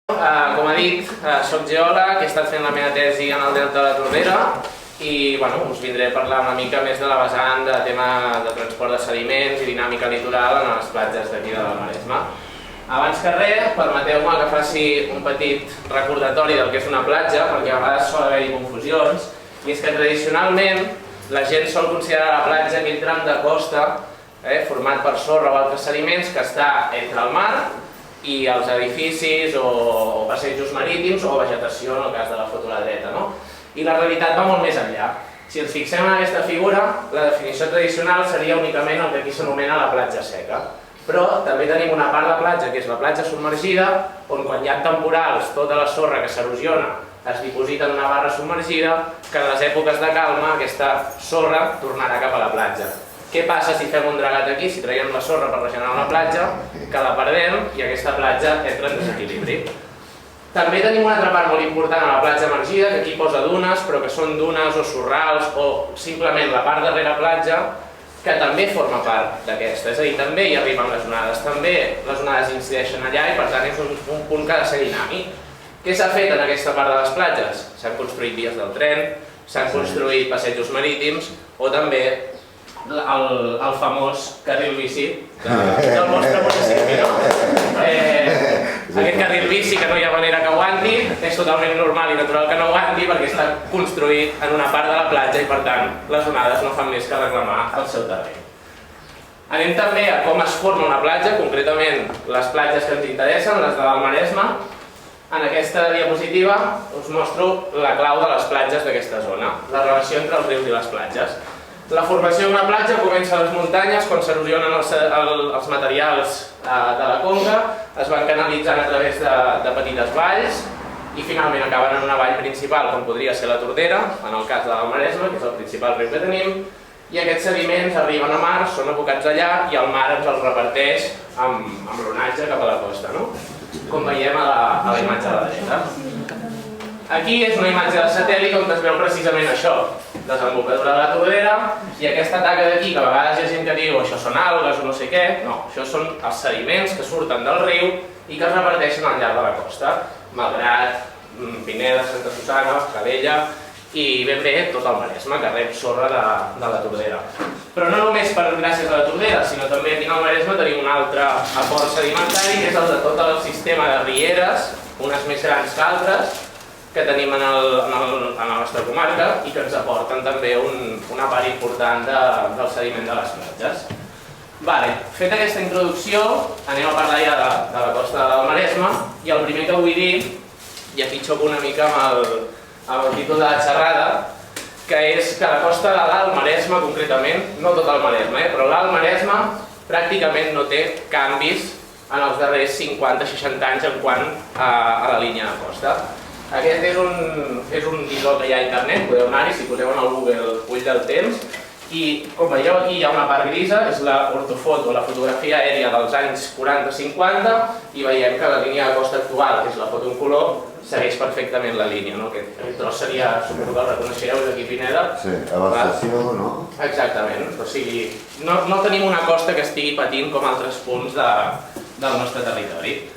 Com ha dit, soc geòleg, he estat fent la meva tesi en el Delta de la Tordera i us vindré a parlar una mica més de la vessant de tema de transport de sediments i dinàmica litoral en les platges d'aquí de la Maresma. Abans que res, permeteu-me que faci un petit recordatori del que és una platja, perquè a vegades sol haver-hi confusions, i és que tradicionalment la gent sol considerar la platja aquell tram de costa format per sorra o altres sediments que està entre el mar i els edificis o passejos marítims o vegetació, en el cas de la foto a la dreta. I la realitat va molt més enllà. Si ens fixem en aquesta figura, la definició tradicional seria únicament el que aquí s'anomena la platja seca. Però també tenim una part de platja, que és la platja submergida, on quan hi ha temporals tota la sorra que s'erosiona es diposita en una barra submergida, que en les èpoques de calma aquesta sorra tornarà cap a la platja. Què passa si fem un dragat aquí, si traiem la sorra per regenerar una platja, que la perdem i aquesta platja entra en desequilibri. També tenim una altra part molt important a la platja emergida, que aquí posa dunes, però que són dunes o sorrals o simplement la part darrere platja, que també forma part d'aquesta. És a dir, també hi arriben les onades, també les onades incideixen allà i per tant és un punt que ha de ser dinàmic. Què s'ha fet en aquesta part de les platges? S'han construït vies del tren, s'han construït passejos marítims o també el famós carril bici del vostre municipi. Aquest carril bici que no hi ha manera que aguanti, és totalment normal i natural que no aguanti perquè està construït en una part de la platja i per tant les onades no fan més que reclamar el seu terreny. Anem també a com es forma una platja, concretament les platges que ens interessen, les de l'Alt Maresme. En aquesta diapositiva us mostro la clau de les platges d'aquesta zona, la relació entre els rius i les platges. La formació d'una platja comença a les muntanyes quan s'erosionen els materials de la conca, es van canalitzant a través de petites valls i finalment acaben en una vall principal, com podria ser la Tordera, en el cas de l'Alt Maresme, que és el principal riu que tenim, i aquests sediments arriben a mar, són abocats allà i el mar ens els reparteix amb l'onatge cap a la costa, com veiem a la imatge de la dreta. Aquí és una imatge de satèl·lit on es veu precisament això, desembocadura de la Tordera, i aquesta taca d'aquí, que a vegades hi ha gent que diu això són algues o no sé què, no, això són els sediments que surten del riu i que es reparteixen al llarg de la costa, Malgrat, Pineda, Santa Susana, Calella i ben bé tot el Maresme, que rep sorra de la Tordera. Però no només gràcies a la Tordera, sinó també aquí al Maresme tenim un altre aport sedimentari, que és el de tot el sistema de rieres, unes més grans que altres, que tenim en la nostra comarca i que ens aporten també una part important del sediment de les platges. Feta aquesta introducció, anem a parlar ja de la costa del Maresme i el primer que vull dir, i aquí xoco una mica amb el títol de la xerrada, que és que la costa de l'Alt Maresme, concretament, no tot el Maresme, però l'Alt Maresme pràcticament no té canvis en els darrers 50-60 anys en quant a la línia de costa. Aquest és un visor que hi ha a internet, podeu anar-hi si poseu en el Google Ull del temps, i com veieu aquí hi ha una part grisa, és l'ortofoto, la fotografia aèria dels anys 40-50, i veiem que la línia de costa actual, que és la foto en color, segueix perfectament la línia. Aquest tros seria, suposo que el reconeixereu, és aquí Pineda. Sí, a l'estació, no? Exactament, o sigui, no tenim una costa que estigui patint com altres punts del nostre territori.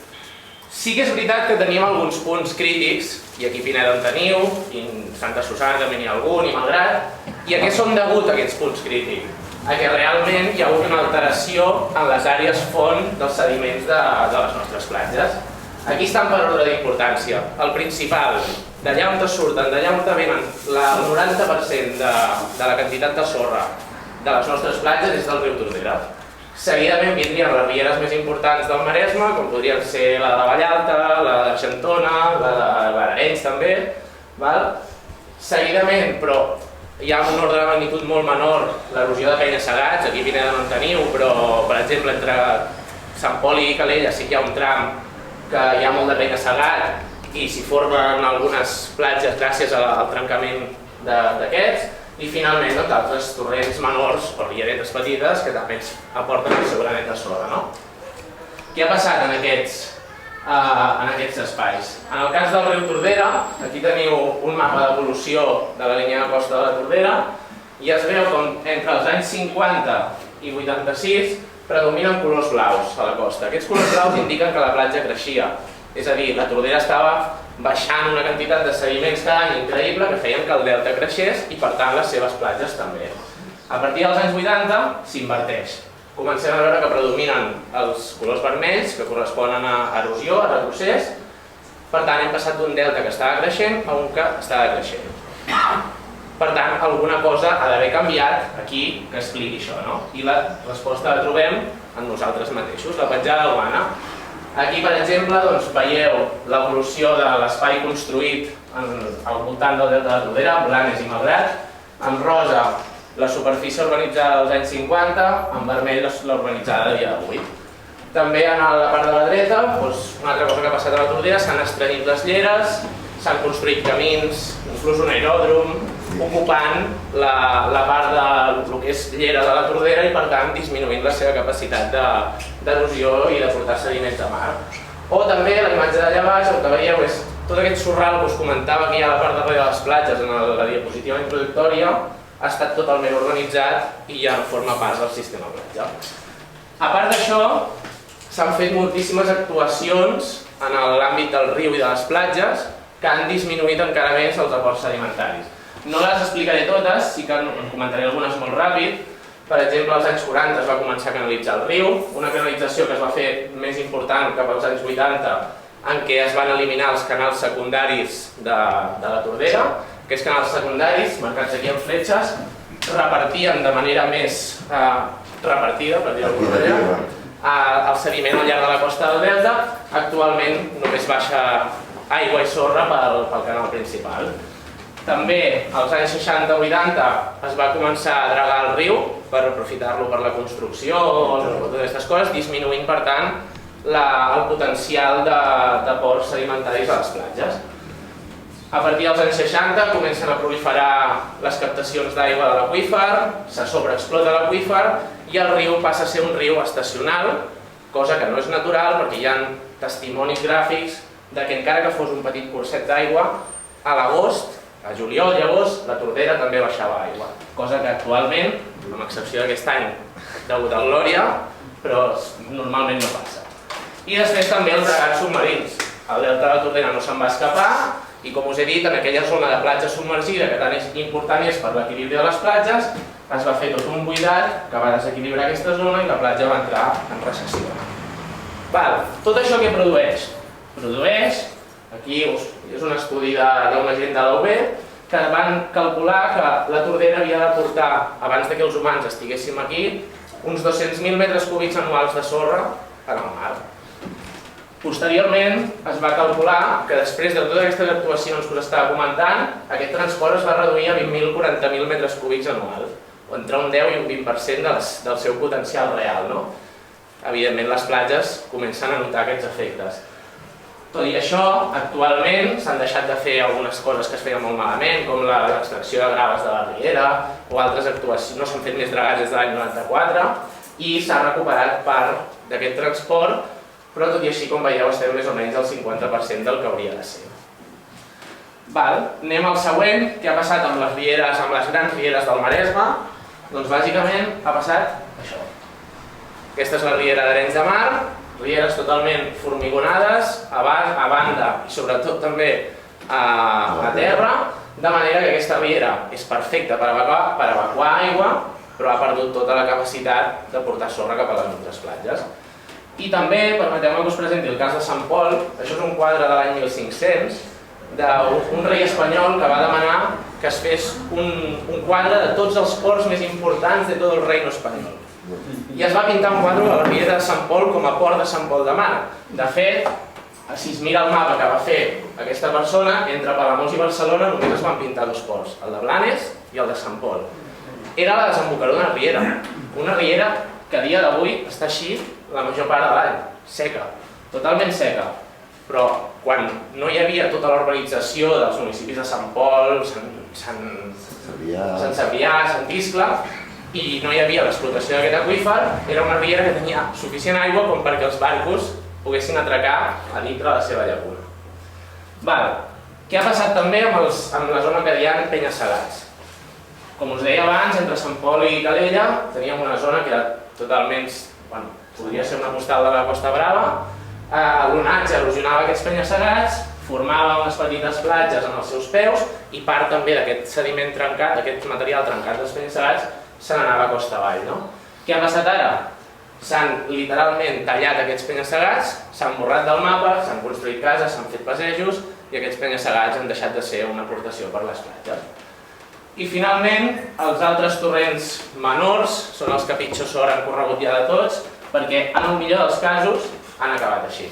Sí que és veritat que tenim alguns punts crítics, i aquí Pineda en teniu, i Santa Susana també n'hi ha algun, i Malgrat, i a què són degut aquests punts crítics? A que realment hi ha hagut una alteració en les àrees font dels sediments de les nostres platges. Aquí estan per ordre d'importància. El principal, d'allà on surten, d'allà on venen el 90% de la quantitat de sorra de les nostres platges és del riu Tordera. Seguidament vindrien les rieres més importants del Maresme, com podrien ser la de la Vallalta, la d'Argentona, la de l'Arenys també. Seguidament, però hi ha un ordre de magnitud molt menor, l'erosió de penya-segats, aquí Pineda no en teniu, però per exemple entre Sant Poli i Calella sí que hi ha un tram que hi ha molt de penya-segat i s'hi formen algunes platges gràcies al trencament d'aquests. I finalment altres torrents menors o rieretes petites que també ens aporten el seu granet de sorra. Què ha passat en aquests espais? En el cas del riu Tordera, aquí teniu un mapa d'evolució de la línia de costa de la Tordera i es veu com entre els anys 50 i 86 predominen colors blaus a la costa. Aquests colors blaus indiquen que la platja creixia. És a dir, la Tordera estava baixant una quantitat de sediments cada any increïble que feien que el delta creixés i per tant les seves platges també. A partir dels anys 80 s'inverteix. Comencem a veure que predominen els colors vermells que corresponen a erosió, a retrocés. Per tant, hem passat d'un delta que estava creixent a un que estava creixent. Per tant, alguna cosa ha d'haver canviat aquí que expliqui això, no? I la resposta la trobem en nosaltres mateixos, la petjada urbana. Aquí, per exemple, veieu l'evolució de l'espai construït al voltant del delta de la Tordera, Blanes i Malgrat, en rosa la superfície urbanitzada dels anys 50, en vermell l'urbanitzada de dia d'avui. També a la part de la dreta, una altra cosa que ha passat a la Tordera, s'han estrenyit les lleres, s'han construït camins, inclús un aeròdrom, ocupant la part del que és llera de la Tordera i per tant disminuint la seva capacitat d'erosió i de portar sediments a mar. O també la imatge d'allà baix, el que veieu és tot aquest sorral que us comentava que hi ha a la part darrere de les platges en la diapositiva introductòria, ha estat totalment urbanitzat i ja no forma part del sistema platja. A part d'això, s'han fet moltíssimes actuacions en l'àmbit del riu i de les platges que han disminuït encara més els aports sedimentaris. No les explicaré totes, sí que en comentaré algunes molt ràpid. Per exemple, als anys 40 es va començar a canalitzar el riu, una canalització que es va fer més important cap als anys 80, en què es van eliminar els canals secundaris de la Tordera. Aquests canals secundaris, marcats aquí amb fletxes, repartien de manera més repartida, per dir-ho d'alguna manera, el sediment al llarg de la costa del delta. Actualment només baixa aigua i sorra pel canal principal. També als anys 60-80 es va començar a dragar el riu per aprofitar-lo per la construcció o totes aquestes coses, disminuint per tant el potencial de ports sedimentaris a les platges. A partir dels anys 60 comencen a proliferar les captacions d'aigua de l'aqüífer, se sobreexplota l'aqüífer i el riu passa a ser un riu estacional, cosa que no és natural perquè hi ha testimonis gràfics de que encara que fos un petit curset d'aigua, a l'agost, a juliol i agost, la Tordera també baixava aigua, cosa que actualment, amb excepció d'aquest any degut a Glòria, però normalment no passa. I després també els dragats submarins. El delta de la Tordera no se'n va escapar i, com us he dit, en aquella zona de platja submergida que tan important és per l'equilibri de les platges, es va fer tot un buidat que va desequilibrar aquesta zona i la platja va entrar en recessió. Tot això què produeix? Produeix, aquí és un estudi d'una gent de la UB, que van calcular que la Tordera havia de portar, abans que els humans estiguéssim aquí, uns 200.000 metres cúbics anuals de sorra en el mar. Posteriorment es va calcular que després de totes aquestes actuacions que us estava comentant, aquest transport es va reduir a 20.000 o 40.000 metres cúbics anuals, o entre un 10 i un 20% del seu potencial real. Evidentment les platges comencen a notar aquests efectes. Tot i això, actualment s'han deixat de fer algunes coses que es feien molt malament, com l'extracció de graves de la riera o altres actuacions, no s'han fet més dragats des de l'any 94 i s'ha recuperat part d'aquest transport, però tot i així, com veieu, estem més o menys al 50% del que hauria de ser. Anem al següent, què ha passat amb les rieres, amb les grans rieres del Maresme? Doncs bàsicament ha passat això. Aquesta és la riera d'Arenys de Mar, rieres totalment formigonades, a banda i sobretot també a terra, de manera que aquesta riera és perfecta per evacuar aigua, però ha perdut tota la capacitat de portar sorra cap a les nostres platges. I també, permeteu-me que us presenti el cas de Sant Pol, això és un quadre de l'any 1500, d'un rei espanyol que va demanar que es fes un quadre de tots els ports més importants de tot el reino espanyol. I es va pintar un quadre a la riera de Sant Pol com a port de Sant Pol de Mar. De fet, si es mira el mapa que va fer aquesta persona, entre Palamós i Barcelona només es van pintar dos ports, el de Blanes i el de Sant Pol. Era la desembocadura d'una riera, una riera que a dia d'avui està així la major part de l'any, seca, totalment seca. Però quan no hi havia tota la urbanització dels municipis de Sant Pol, Sant Cebrià, Sant Iscle, i no hi havia l'explotació d'aquest aqüífer, era una riera que tenia suficient aigua com perquè els barcos poguessin atracar a dintre de la seva llacuna. Què ha passat també amb la zona que diuen penya-segats? Com us deia abans, entre Sant Pol i Calella teníem una zona que era totalment, podria ser una postal de la Costa Brava, l'onatge erosionava aquests penya-segats, formava unes petites platges en els seus peus i part també d'aquest sediment trencat, d'aquest material trencat dels penya-segats, se n'anava costa avall. Què ha passat ara? S'han literalment tallat aquests penya-segats, s'han borrat del mapa, s'han construït cases, s'han fet passejos i aquests penya-segats han deixat de ser una aportació per les platges. I finalment, els altres torrents menors són els que pitjor sort han corregut ja de tots, perquè en el millor dels casos han acabat així.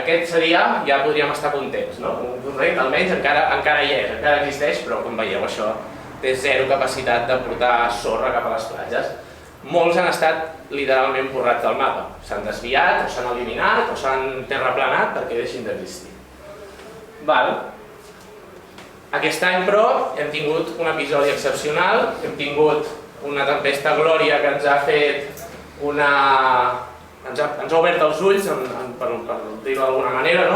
Aquest seria, ja podríem estar contents, un torrent almenys encara hi és, encara existeix, però com veieu això té zero capacitat de portar sorra cap a les platges. Molts han estat literalment borrats del mapa, s'han desviat, o s'han eliminat, o s'han terraplanat perquè deixin d'existir. Aquest any, però, hem tingut un episodi excepcional, hem tingut una tempesta Glòria que ens ha fet ens ha obert els ulls, per dir-ho d'alguna manera,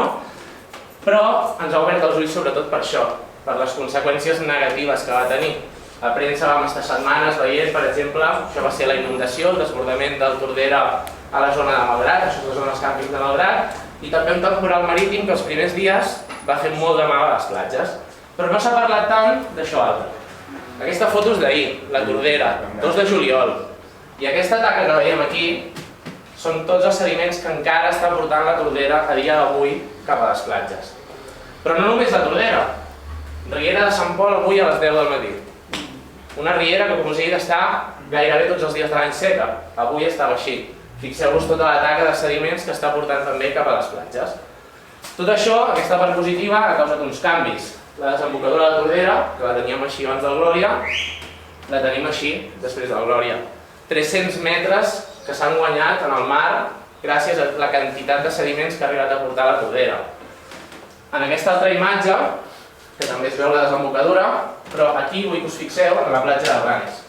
però ens ha obert els ulls sobretot per això, per les conseqüències negatives que va tenir. A premsa vam estar setmanes veient, per exemple, això va ser la inundació, el desbordament del Tordera a la zona de Malgrat, això és la zona dels càmpings de Malgrat, i també un temporal marítim que els primers dies va fer molt de mal a les platges. Però no s'ha parlat tant d'això altre. Aquesta foto és d'ahir, la Tordera, 2 de juliol, i aquesta taca que veiem aquí són tots els sediments que encara està portant la Tordera a dia d'avui cap a les platges. Però no només la Tordera. Riera de Sant Pol avui a les 10 del matí. Una riera que, com us he dit, està gairebé tots els dies de l'any seca. Avui estava així. Fixeu-vos tota la taca de sediments que està portant també cap a les platges. Tot això, aquesta part positiva, ha causat uns canvis. La desembocadura de la Tordera, que la teníem així abans del Glòria, la tenim així després del Glòria. 300 metres que s'han guanyat en el mar gràcies a la quantitat de sediments que ha arribat a portar la Tordera. En aquesta altra imatge, que també es veu la desembocadura, però aquí vull que us fixeu en la platja de Blanes.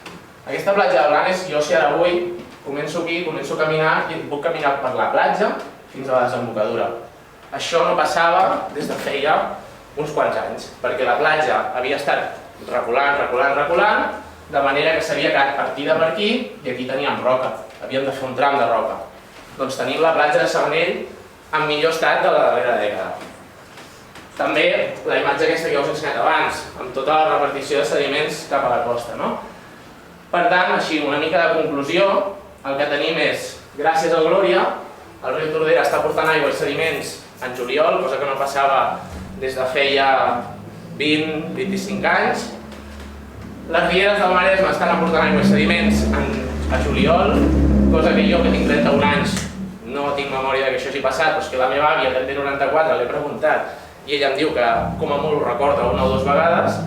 Aquesta platja de Blanes, jo si ara vull, començo aquí, començo a caminar i puc caminar per la platja fins a la desembocadura. Això no passava des de feia uns quants anys, perquè la platja havia estat reculant, de manera que s'havia quedat partida per aquí i aquí teníem roca, havíem de fer un tram de roca. Doncs tenim la platja de Sabanell en millor estat de la darrera dècada. També la imatge aquesta que us he ensenyat abans, amb tota la repartició de sediments cap a la costa. Per tant, així, una mica de conclusió, el que tenim és, gràcies a Glòria, el riu Tordera està portant aigua i sediments en juliol, cosa que no passava des de feia 20-25 anys. Les rieres del Maresme estan aportant aigua i sediments a juliol, cosa que jo, que tinc 31 anys, no tinc memòria que això hagi passat, però és que la meva àvia, que en té 94, l'he preguntat, i ella em diu que com a molt ho recorda una o dues vegades,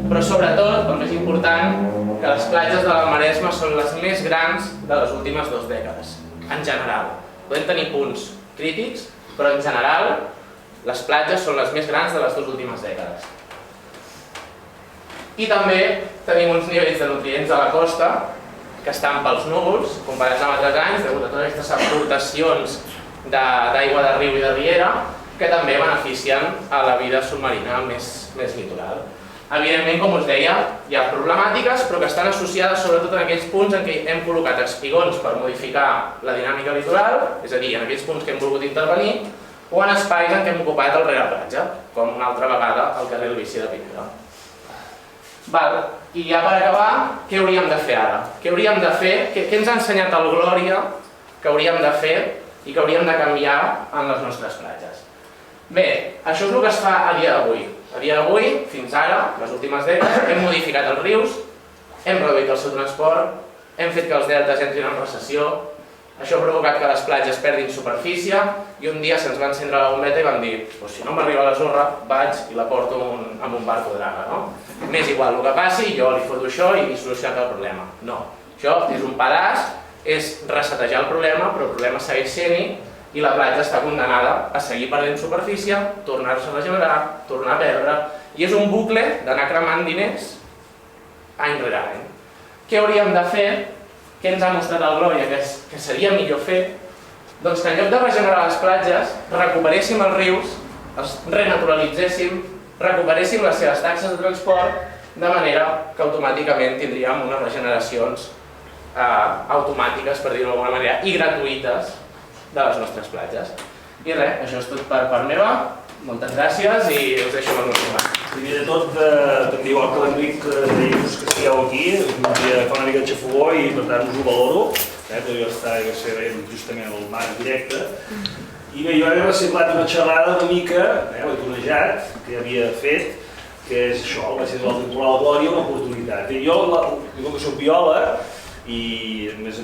però sobretot, el més important, que les platges de la Maresme són les més grans de les últimes 2 dècades, en general. Podem tenir punts crítics, però en general les platges són les més grans de les 2 últimes dècades. I també tenim uns nivells de nutrients a la costa que estan pels núvols, comparats amb altres anys, degut a totes aquestes aportacions d'aigua de riu i de riera, que també beneficien a la vida submarina més litoral. Evidentment, com us deia, hi ha problemàtiques, però que estan associades sobretot en aquells punts en què hem col·locat espigons per modificar la dinàmica litoral, és a dir, en aquells punts que hem volgut intervenir, o en espais en què hem ocupat el rereplatja, com una altra vegada al carrer Luisi de Pineda. I ja per acabar, què hauríem de fer ara? Què hauríem de fer? Què ens ha ensenyat el Glòria que hauríem de fer i que hauríem de canviar en les nostres platges? Bé, això és el que es fa a dia d'avui. A dia d'avui, fins ara, les últimes dècades, hem modificat els rius, hem reduït el seu transport, hem fet que els deltes entrin en recessió, això ha provocat que les platges perdin superfície i un dia se'ns va encendre la bombeta i vam dir si no m'arriba la sorra, vaig i la porto amb un barco draga, no? M'és igual el que passi, jo li foto això i he solucionat el problema. No, això és un pedaç, és resetejar el problema, però el problema segueix sent-hi i la platja està condenada a seguir perdent superfície, tornar-se a regenerar, tornar a perdre, i és un bucle d'anar cremant diners any rere any. Què hauríem de fer? Què ens ha mostrat el Glòria que seria millor fer? Doncs que en lloc de regenerar les platges, recuperéssim els rius, els renaturalitzéssim, recuperéssim les seves taxes de transport, de manera que automàticament tindríem unes regeneracions automàtiques, per dir-ho d'alguna manera, i gratuïtes de les nostres platges. I res, això és tot per part meva. Moltes gràcies i us deixo amb el meu. Primer de tot, també igual que l'Enric, dir-vos que estigueu aquí, un dia fa una mica de xafogó i per tant us ho valoro, podria estar justament al mar en directe. I bé, jo he reciclat una xerrada una mica, l'he tornejat, que havia fet, que és això, el Baixes del Temporal Glòria, una oportunitat. I jo, com que soc biòleg i més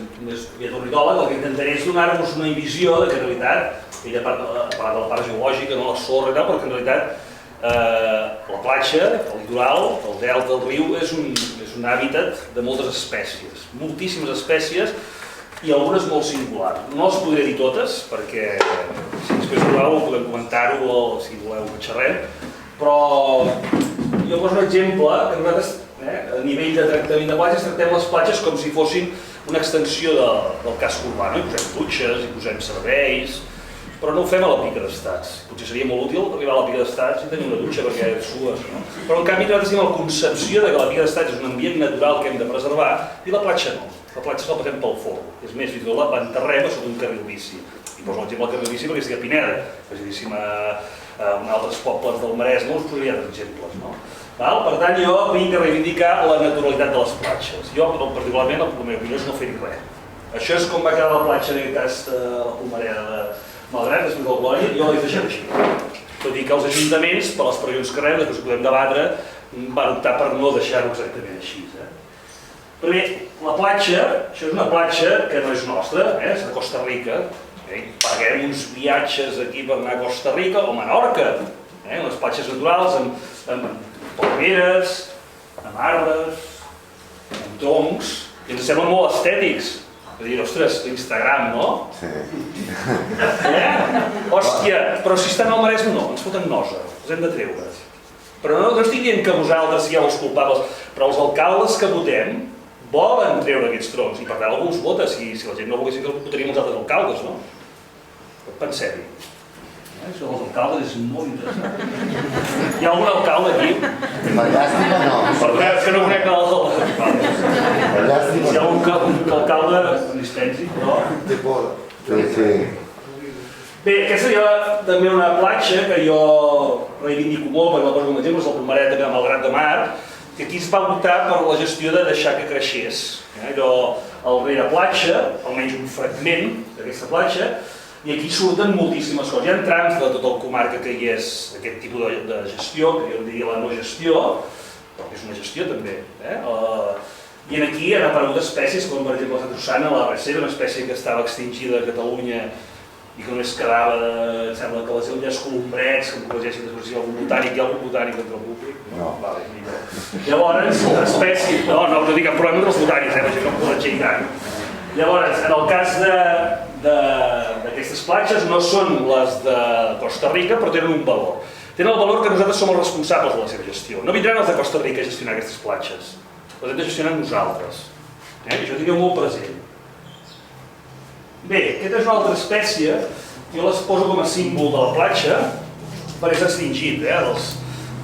ornitòleg, el que intentaré és donar-vos una visió de que en realitat, ella ha parlat de la part geològica, no la sorra i tal, però que en realitat la platja, el litoral, el delta del riu és un hàbitat de moltes espècies, moltíssimes espècies i algunes molt singulars. No les podré dir totes perquè si després voleu podem comentar-ho o si voleu que xerrem, però jo poso un exemple que nosaltres a nivell de tractament de platges tractem les platges com si fossin una extensió del casc urbà, hi posem dutxes, hi posem serveis, però no ho fem a la pica d'estats. Potser seria molt útil arribar a la pica d'estats i tenir una dutxa perquè sues, no? Però en canvi nosaltres tenim la concepció de que la pica d'estats és un ambient natural que hem de preservar i la platja no. La platja se la passem pel folre. És més, fins i tot la enterrem sota un carril bici. I poso l'exemple del carril bici perquè estic a Pineda, diguéssim a altres pobles del Maresme us posaria altres exemples, no? Per tant, jo vinc a reivindicar la naturalitat de les platges. Jo, particularment, la meva opinió és no fer-hi res. Això és com va quedar la platja en aquest cas de la Pomereda de Malgrat, després del Glòria, jo l'he deixat així. Tot i que els ajuntaments, per les pressions que rebem, després ho podem debatre, van optar per no deixar-ho exactament així. Però bé, la platja, això és una platja que no és nostra, és de Costa Rica. Paguem uns viatges aquí per anar a Costa Rica o Menorca, unes platges naturals amb palmeres, amb arbres, amb troncs, i ens semblen molt estètics. És a dir, ostres, Instagram, no? Sí. Hòstia, però si estan al Maresme no, ens foten nosa, els hem de treure. Però no estic dient que vosaltres sigueu els culpables, però els alcaldes que votem volen treure aquests troncs i per tant algú els vota, si la gent no volguessin que votaríem els altres alcaldes, no? Pensem-hi. Això dels alcaldes és molt interessant. Hi ha algun alcalde aquí? La llàstima no. Perdoneu, és que no conec l'alcalde. La llàstima Si hi ha no. algun alcalde, no dispensi, però... Sí, sí. Bé, aquesta seria també una platja que jo reivindico molt, perquè la poso com a exemple, és el Pomereda també de Malgrat de Mar, que aquí es va optar per la gestió de deixar que creixés. Allò, al rere platja, almenys un fragment d'aquesta platja, i aquí surten moltíssimes coses. Hi ha trams de tota la comarca que hi és aquest tipus de gestió, que jo diria la no gestió, però que és una gestió també. I aquí han aparegut espècies com per exemple la Satossana, la receba, una espècie que estava extingida a Catalunya i que només quedava, em sembla que les illes Colombrets, que em corregeixen després si hi ha algun botànic, hi ha algun botànic entre el públic? No. Vale, millor. Llavors, espècies... No tinc cap problema entre els botànics, perquè no em corregeixen tant. Llavors, en el cas d'aquestes platges no són les de Costa Rica, però tenen un valor. Tenen el valor que nosaltres som els responsables de la seva gestió. No vindran els de Costa Rica a gestionar aquestes platges. Les hem de gestionar nosaltres. Això ho tingueu molt present. Bé, aquesta és una altra espècie. Jo les poso com a símbol de la platja, perquè s'ha extingit.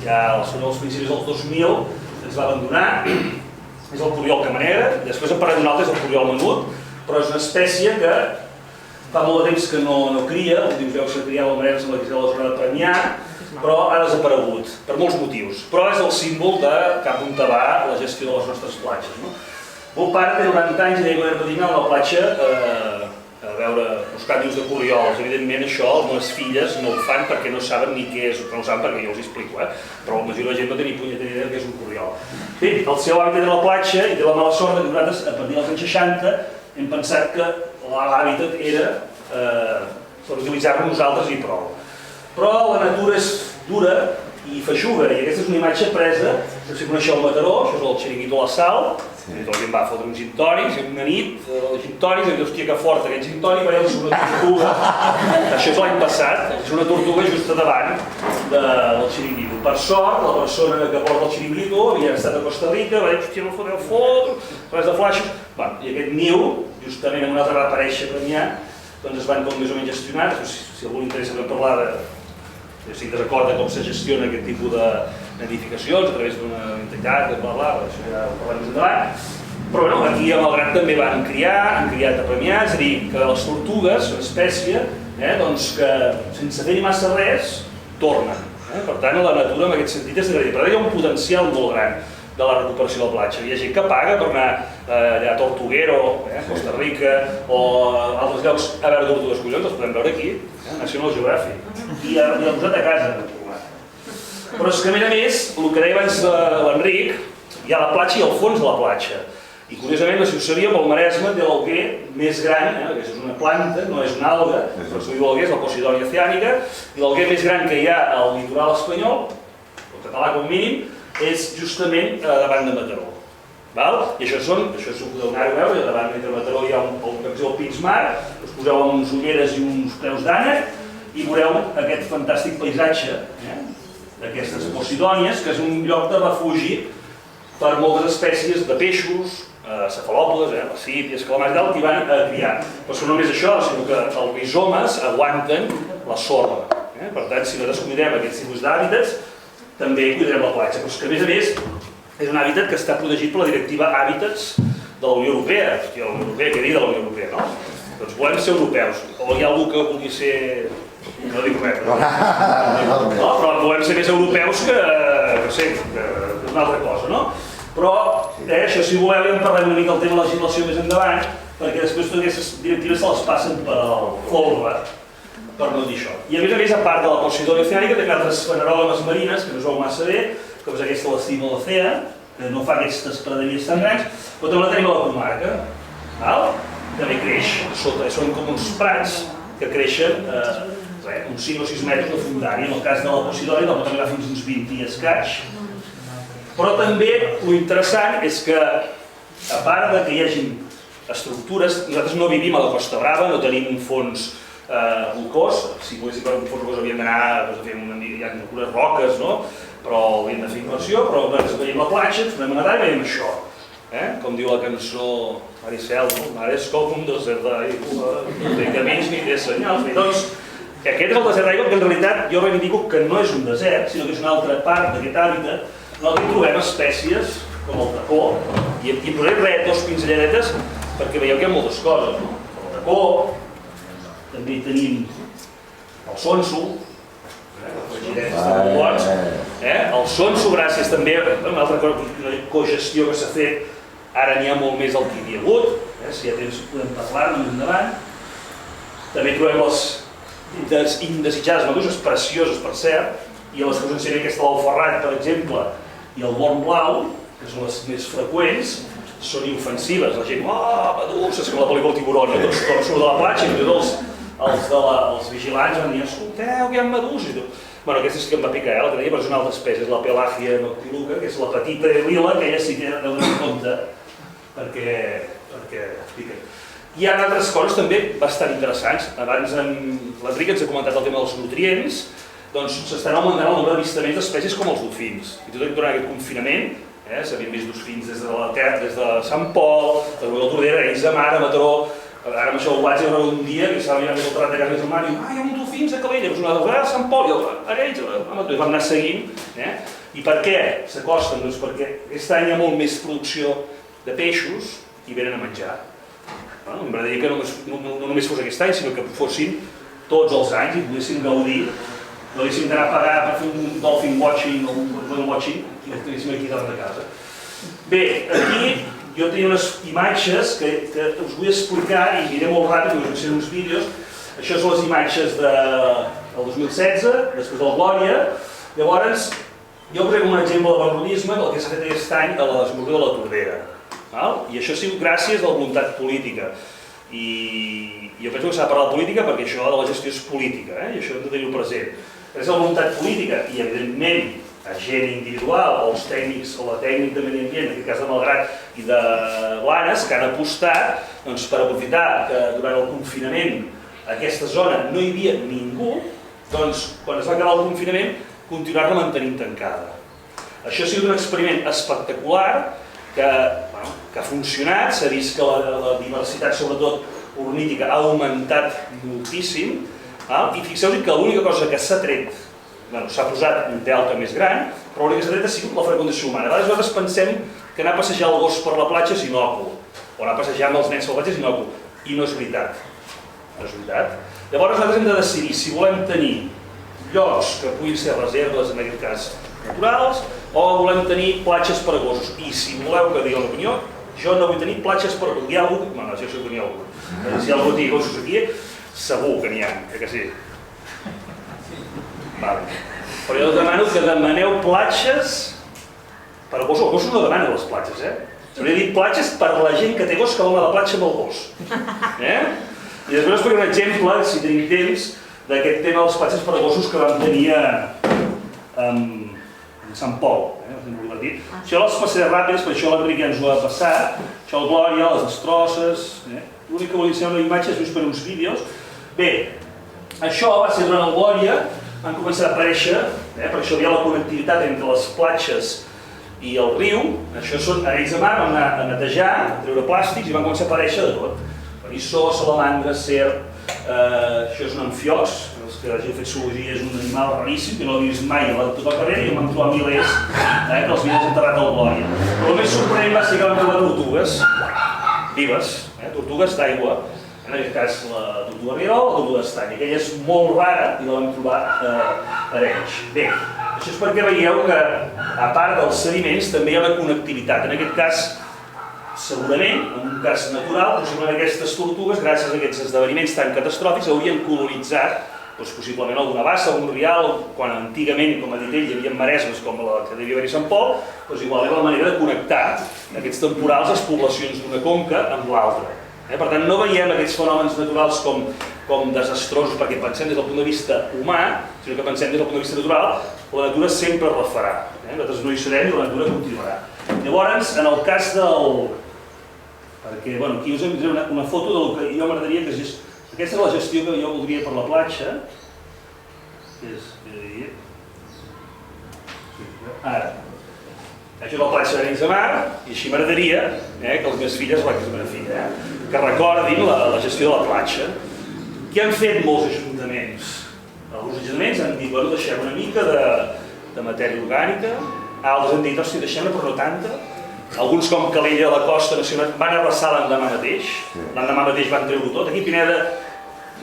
Ja als principis del 2000 ens va abandonar. És el coriol camanera, després en parlem d'un altre, és el coriol menut, però és una espècie que fa molt de temps que no cria, els últims llocs que criava el Maresme sembla que és a la zona de Premià, però ha desaparegut, per molts motius. Però és el símbol de cap on va la gestió de les nostres platges. El meu pare té 90 anys i deia que era petit a la platja a veure els càntios de coriols. Evidentment això les meves filles no ho fan perquè no saben ni què és, no ho saben perquè jo els explico, però la majoria de la gent no té ni punyetera idea que és un coriol. Bé, el seu hàbitat era la platja i té la mala sort que nosaltres, a partir dels anys 60, hem pensat que l'hàbitat era per utilitzar-lo nosaltres i prou. Però la natura és dura i feixuga, i aquesta és una imatge presa, si coneixeu el Mataró, això és el Xiringuito a la Sal, i tot el va fotre uns gin tònics, i una nit, els gin tònics, i hòstia que fort aquest gin tònic, veieu que és una tortuga, això és l'any passat, és una tortuga just davant del Xiringuito. Per sort, la persona que porta el Xiringuito havia estat a Costa Rica, va dir, hòstia, no foteu fotos, res de flaixos, i aquest niu, justament en una altra va aparèixer a Premià, doncs es van com més o menys gestionar, si algú li interessa vam parlar de si te recorda com se gestiona aquest tipus d'edificacions a través d'una entitat, això ja ho parlem més endavant. Però bueno, aquí a Malgrat també van criar, han criat a Premià, és a dir, que les tortugues, una espècie, doncs que sense fer-hi massa res, tornen. Per tant, la natura en aquest sentit és d'agrair. Per tant, hi ha un potencial molt gran de la recuperació de la platja. Hi ha gent que paga per anar allà a Tortuguero, Costa Rica, o a altres llocs a veure tortugues collons, els podem veure aquí, National Geographic, i l'hem posat a casa. Però és que, a més, el que deia abans l'Enric, hi ha la platja i el fons de la platja. I curiosament, no sé si ho sabia, pel Maresme té l'alguer més gran, que és una planta, no és una alga, però s'ho diu l'alguer, és la Posidònia oceànica, i l'alguer més gran que hi ha al litoral espanyol, el català com mínim, és justament davant de Mataró. I això ho podeu anar a veure, davant de Mataró hi ha el Pinsmar, us poseu uns ulleres i uns peus d'ànec i veureu aquest fantàstic paisatge d'aquestes Posidònies, que és un lloc de refugi per moltes espècies de peixos, cefalòpodes, lacípies, calamars i tal, que hi van a criar. Però no només això, sinó que els rizomes aguanten la sorra. Per tant, si nosaltres cuidem aquests tipus d'hàbitats, també cuidarem la platja. Però és que, a més, és un hàbitat que està protegit per la directiva Hàbitats de la Unió Europea. Hòstia, la Unió Europea, què dir de la Unió Europea, no? Doncs volem ser europeus. O hi ha algú que vulgui ser... No dic res, però volem ser més europeus que és una altra cosa, no? Però, això, si voleu, ja en parlem una mica del tema de la legislació més endavant, perquè després totes aquestes directives se les passen per al folre, per no dir això. I a més, a part de la Posidònia oceànica, tenim altres fanerògames marines, que no es veu massa bé, com és aquesta l'estima l'Ocea, que no fa aquestes praderies tan grans, però també la tenim a la comarca, també creix sota, són com uns prats que creixen uns 5 o 6 metres de fondària. En el cas de la Posidònia també arribar fins uns 20 i escaig. Però també l'interessant és que, a part de que hi hagi estructures, nosaltres no vivim a la Costa Brava, no tenim un fons rocós. Si poguéssim per un fons rocós havíem d'anar a fer unes roques, però hauríem de fer inversió, però nosaltres veiem la platja, ens anem a nedar i veiem això. Com diu la cançó Maricel, mares com un desert d'aigua, ni camins ni de senyals. Doncs aquest és el desert d'aigua, que en realitat jo reivindico que no és un desert, sinó que és una altra part d'aquest hàbitat. Nosaltres hi trobem espècies com el tacó, i hi posaré dos pinzelladetes perquè veieu que hi ha moltes coses. El tacó, també hi tenim el sonso, els giretes estan molt bons. El sonso, gràcies també a una altra cogestió que s'ha fet, ara n'hi ha molt més del que hi havia hagut, si hi ha temps podem parlar-ne més endavant. També trobem les indesitjades meduses, precioses per cert, i a les que us ensenyaré aquesta l'alferrat, per exemple, i el born blau, que són les més freqüents, són inofensives. La gent, meduses, com la pel·lícula Tiburón, tots surt de la platja, i tots els vigilants van dir, escolteu, que hi ha meduses. Aquesta sí que em va picar, la que deia, però és una altra espècie, és la Pelagia noctiluca, que és la petita lila, que ella sí que heu de tenir en compte, perquè pica. Hi ha altres coses també bastant interessants. Abans l'Enric ens ha comentat el tema dels nutrients, doncs s'estan augmentant el nombre d'avistaments d'espècies com els dofins. I tot durant aquest confinament, s'havien vist dofins des de Sant Pol, de la Tordera, Ells de Mar, a Mataró. Ara amb això ho vaig veure un dia, que estava mirant el terrat de casa del mar, i diu, hi ha un dofins a Calella, doncs una de Sant Pol, i Ells, a Mataró. I vam anar seguint. I per què s'acosten? Doncs perquè aquest any hi ha molt més producció de peixos i venen a menjar. M'agradaria que no només fos aquest any, sinó que fossin tots els anys i poguéssim gaudir, no haguéssim d'anar a pagar per fer un dolphin watching o un whale watching i el tinguéssim aquí davant de casa. Bé, aquí jo tenia unes imatges que us vull explicar i miré molt ràpid, us ensenyaré uns vídeos. Això són les imatges del 2016, després del Glòria. Llavors, jo posaré un exemple de l'urbanisme del que s'ha fet aquest any a la desmorada de la Tordera. I això ha sigut gràcies a la voluntat política. I jo penso que s'ha de parlar de política perquè això de la gestió és política, i això hem de tenir-ho present. És la voluntat política i, evidentment, la gent individual, o els tècnics, o la tècnica de medi ambient, en aquest cas de Malgrat i de Blanes, que han apostat per aprofitar que durant el confinament a aquesta zona no hi havia ningú, doncs, quan es va acabar el confinament, continuar-la mantenint tancada. Això ha sigut un experiment espectacular que ha funcionat, s'ha vist que la diversitat, sobretot ornítica, ha augmentat moltíssim, i fixeu-vos que l'única cosa que s'ha tret, s'ha posat un delta més gran, però l'única que s'ha tret ha sigut la freqüentació humana. A vegades nosaltres pensem que anar a passejar el gos per la platja és inòcul, o anar a passejar amb els nens salvatges és inòcul, i no és veritat. No és veritat. Llavors nosaltres hem de decidir si volem tenir llocs que puguin ser reserves, en aquest cas, naturals, o volem tenir platges per a gossos. I si voleu que digui l'opinió, jo no vull tenir platges per a gossos. Hi ha algú? No, ja sé que n'hi ha algú. Si hi ha algú que tingui gossos aquí, segur que n'hi ha, que sí. Però jo us demano que demaneu platges per a gossos. Els gossos no demanen les platges, S'hauria dit platges per a la gent que té gos que vol anar a la platja amb el gos. I després us faré un exemple, si tenim temps, d'aquest tema de les platges per a gossos que vam tenir a Sant Pol. Això les passaré ràpides, per això l'Enric ja ens ho ha passat. Això el Glòria, les destrosses... L'únic que volia ensenyar una imatge és just per uns vídeos. Bé, això va ser durant el Glòria, van començar a aparèixer, per això hi havia la connectivitat entre les platges i el riu. Això són arenys de mar, vam anar a netejar, a treure plàstics i van començar a aparèixer de tot. Verissó, salamandra, serp, això és un amfiós, els que hagin fet zoologia és un animal raríssim, que no l'he vist mai a tota la carrera i em van trobar milers que els havien enterrat al Glòria. Però el més sorprenent va ser que vam trobar tortugues vives, tortugues d'aigua, en aquest cas la tortuga rierol, la tortuga d'estany. Aquella és molt rara i la vam trobar a Arenys. Bé, això és perquè veieu que, a part dels sediments, també hi ha una connectivitat. En aquest cas, segurament, en un cas natural, possiblement aquestes tortugues, gràcies a aquests esdeveniments tan catastròfics, haurien colonitzat possiblement alguna bassa, un rial, quan antigament, com ha dit ell, hi havia maresmes com la que devia haver-hi a Sant Pol, doncs igual era la manera de connectar aquests temporals, les poblacions d'una conca amb l'altra. Per tant, no veiem aquests fenòmens naturals com desastrosos perquè pensem des del punt de vista humà, sinó que pensem des del punt de vista natural, la natura sempre es refarà. Nosaltres no hi serem i la natura continuarà. Llavors, en el cas del... Perquè, bueno, aquí us hem tret una foto del que jo m'agradaria que és... Aquesta és la gestió que jo voldria per la platja. Ara. Això és la platja d'Arenys de Mar i així m'agradaria que les meves filles, la meva filla, que recordin la gestió de la platja. Què han fet molts ajuntaments? Alguns ajuntaments han dit, bueno, deixem una mica de matèria orgànica, altres han dit, hosti, deixem-ne però no tanta. Alguns, com Calella de la Costa Nacional, van arrasar l'endemà mateix. L'endemà mateix van treure-ho tot. Aquí Pineda,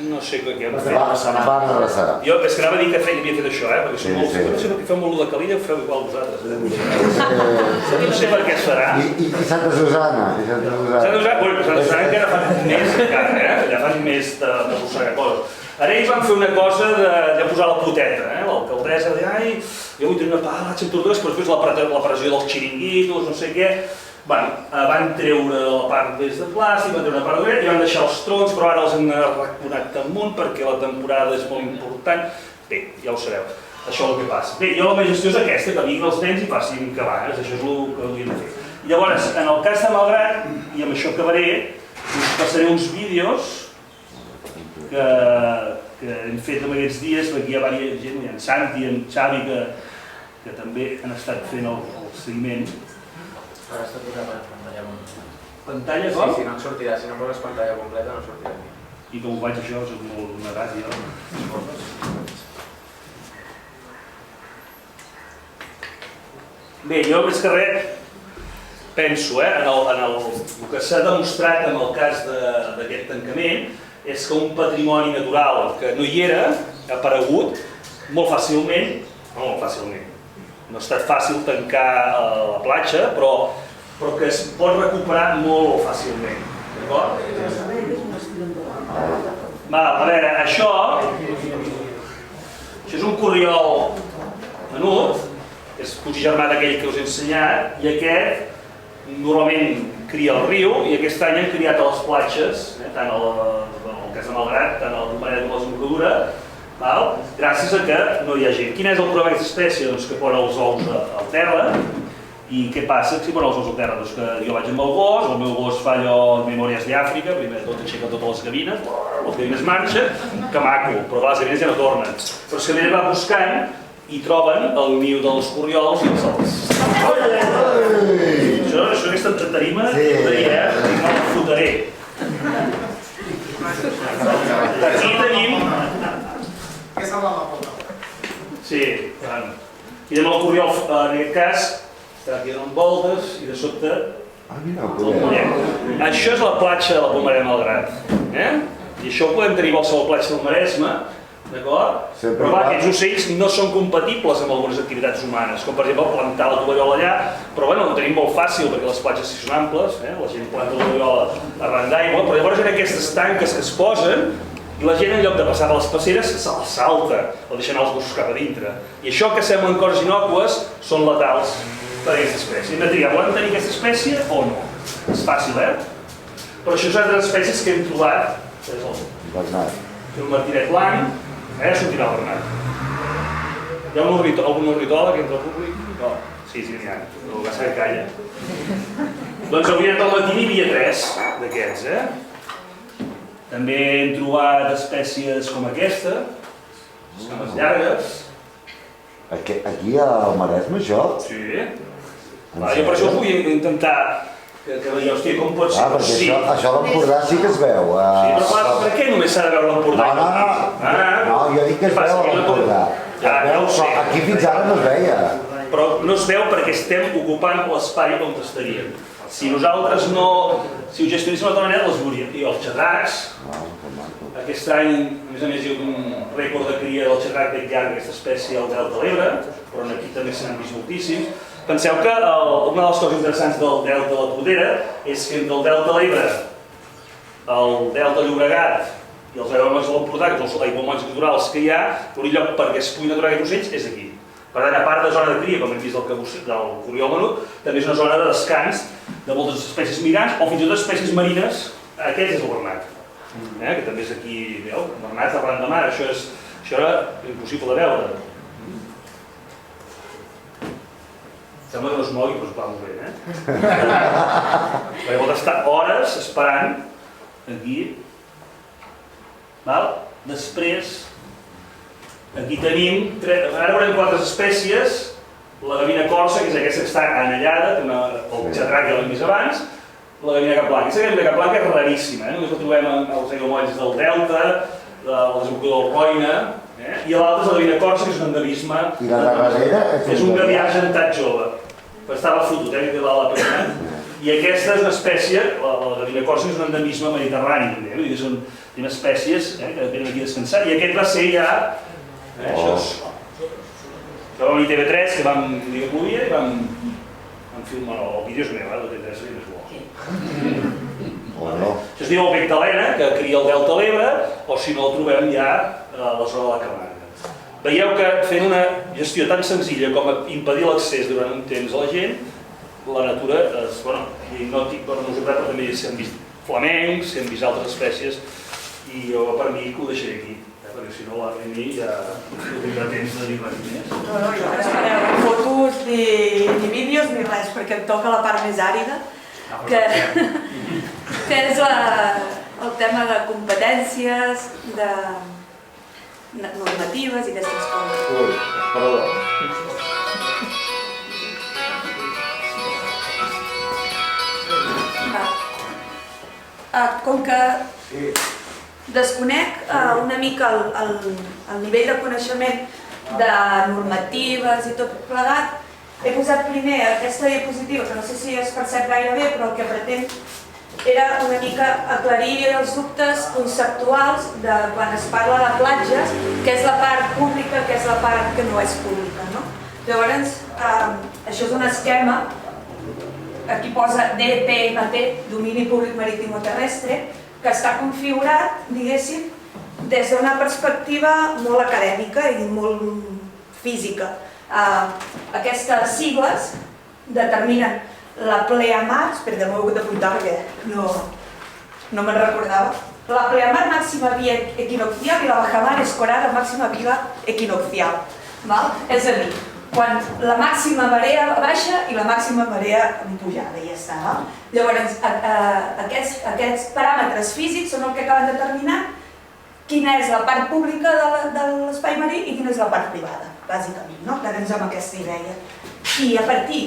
no sé què han fet. Van arrasar. Jo és que anava a dir que havia fet això, perquè som molts. No sé per què feu molt de Calella, ho feu igual vosaltres. No sé per què es farà. I Santa Susana? Santa Susana encara fan més, ja fan més de mossegar coses. Ara ells van fer una cosa de posar la poteta, l'alcaldessa de dir, ai, jo vull tenir una platja amb tortugues, però després la pressió dels xiringuitos, no sé què. Van treure la part des de plàstic, van treure una part de i van deixar els troncs, però ara els han arraconat amunt perquè la temporada és molt important. Bé, ja ho sabeu, això és el que passa. Bé, jo la meva gestió és aquesta, que vinguin els nens i facin cabanes, això és el que hauríem de fer. Llavors, en el cas de Malgrat, i amb això acabaré, us passaré uns vídeos que hem fet en aquests dies, perquè hi ha diversa gent, hi ha en Santi i en Xavi, que també han estat fent el seguiment. Ara està tot a pantalla completa. Pantalla com? Sí, no et sortirà, si no poses pantalla completa no sortirà. I com ho vaig això, soc molt negat jo. Bé, jo més que res penso, en el que s'ha demostrat en el cas d'aquest tancament, és que un patrimoni natural que no hi era, ha aparegut molt fàcilment, no ha estat fàcil tancar la platja, però que es pot recuperar molt fàcilment, d'acord? A veure, això és un corriol menut, que és cogermà d'aquell que us he ensenyat, i aquest normalment cria al riu, i aquest any han criat a les platges, tant el cas de Malgrat, tant el Domaret com l'Esmorgadura, gràcies a que no hi ha gent. Quin és el problema d'aquesta espècie? Doncs que posa els ous al terra, i què passa si posa els ous al terra? Doncs que jo vaig amb el meu gos fa allò Memòries d'Àfrica, primer de tot aixeca totes les gavines marxen, que maco, però les gavines ja no tornen. Però és que ell va buscant i troben el niu dels corriols i els... Això aquesta tarima, no la fotré. Aquí tenim... Què s'ha Sí, aquí tenim el corriol, en aquest cas, està aquí donant voltes i de sobte el Pomaret. Això és la platja de la Pomaret Malgrat. I això ho podem tenir a qualsevol platja del Maresme, d'acord? Però clar, aquests ocells no són compatibles amb algunes activitats humanes, com per exemple plantar la tovallola allà, però bueno, ho tenim molt fàcil perquè les platges sí són amples, la gent planta la tovallola arran d'aigua, però llavors hi ha aquestes tanques que es posen i la gent en lloc de passar per les passeres se les salta o deixa anar els gossos cap a dintre. I això que semblen coses innòcues són letals per a aquesta espècie. Hem de triar, volem tenir aquesta espècie o no? És fàcil, Però això són altres espècies que hem trobat. El martinet blanc, sortirà el Bernat. Hi ha algun ornitòleg entre el públic? No. Sí, n'hi ha. El va saber calla. Doncs al Vinet del Matí n'hi havia 3 d'aquests, També hem trobat espècies com aquesta, les cames llargues. Aquí al Maresme, això? Sí. Jo per això us vull intentar que veieu, hòstia, com pot ser? Perquè això a l'Empordà sí que es veu. Sí, però clar, per què només s'ha de veure l'Empordà? No, jo dic que es veu a l'Empordà. Aquí fins ara no es veia. Però no es veu perquè estem ocupant l'espai on estaríem. Si nosaltres no... Si ho gestionéssim d'altra manera, les veuríem. I els xatracs... Aquest any, a més hi ha un rècord de cria del xatrac bec llarg, aquesta espècie al Delta de l'Ebre, però aquí també se n'han vist moltíssims. Penseu que una de les coses interessants del Delta de la Tordera és que entre el Delta de l'Ebre, el Delta Llobregat i els aiguamolls de l'Empordà, que són els aiguamolls naturals que hi ha, l'únic lloc perquè es puguin aturar aquests ocells és aquí. Per tant, a part de zona de cria, com hem vist del Curió Menut, també és una zona de descans de moltes espècies migrants o fins i tot espècies marines. Aquest és el bernat, que també és aquí, veieu? El bernat arran de mar, això era impossible de veure. Sembla que no es mogui, però es va movent, Perquè pot estar hores esperant aquí. Després, aquí tenim, ara veurem 4 espècies, la gavina corsa, que és aquesta que està anellada, té el xatrac que l'hem vist abans, la gavina cap blanca. Aquesta gavina cap blanca és raríssima, només la trobem als aiguamolls del Delta, del desembocar del Roine, i l'altra és la gavina corsa, que és un endemisme. I la darrera és un gavià gentat jove. Estava fotut, que té l'ala peixonat. I aquesta és una espècie, la gavina corsa, és un endemisme mediterrani, també. Vull dir que són espècies que venen aquí a descansar. I aquest va ser ja... Això vam venir TV3, que vam dir que plovia, i vam filmar el vídeo, és meu, el TV3 seria més bo. Això es diu el bec d'Helena, que cria el Delta de l'Ebre, o si no el trobem ja a la zona de la Camarga. Veieu que fent una gestió tan senzilla com impedir l'accés durant un temps a la gent, la natura és, bueno, hipnòtic per nosaltres, però també s'han vist flamencs, s'han vist altres espècies, i jo per mi que ho deixaré aquí, perquè si no l'Armini ja no tindrà temps de dir res més. No espereu fotos ni vídeos ni res, perquè em toca la part més àrida, que és el tema de competències, de normatives i aquestes coses. Ui, perdó. Com que desconec una mica el nivell de coneixement de normatives i tot plegat, he posat primer aquesta diapositiva, que no sé si es percep gaire bé, però el que pretén era una mica aclarir els dubtes conceptuals de quan es parla de platges, què és la part pública, què és la part que no és pública. Llavors, això és un esquema, aquí posa DPMT, Domini Públic Marítim o Terrestre, que està configurat, diguéssim, des d'una perspectiva molt acadèmica i molt física. Aquestes sigles determinen la pleamar, espera, m'ho he hagut d'apuntar perquè no me'n recordava, la pleamar màxima via equinoccial i la bajamar escorada màxima via equinoccial. És a dir, quan la màxima marea baixa i la màxima marea pujada, ja està. Llavors, aquests paràmetres físics són el que acaben determinant quina és la part pública de l'espai marí i quina és la part privada, bàsicament, quedem-nos amb aquesta idea. I a partir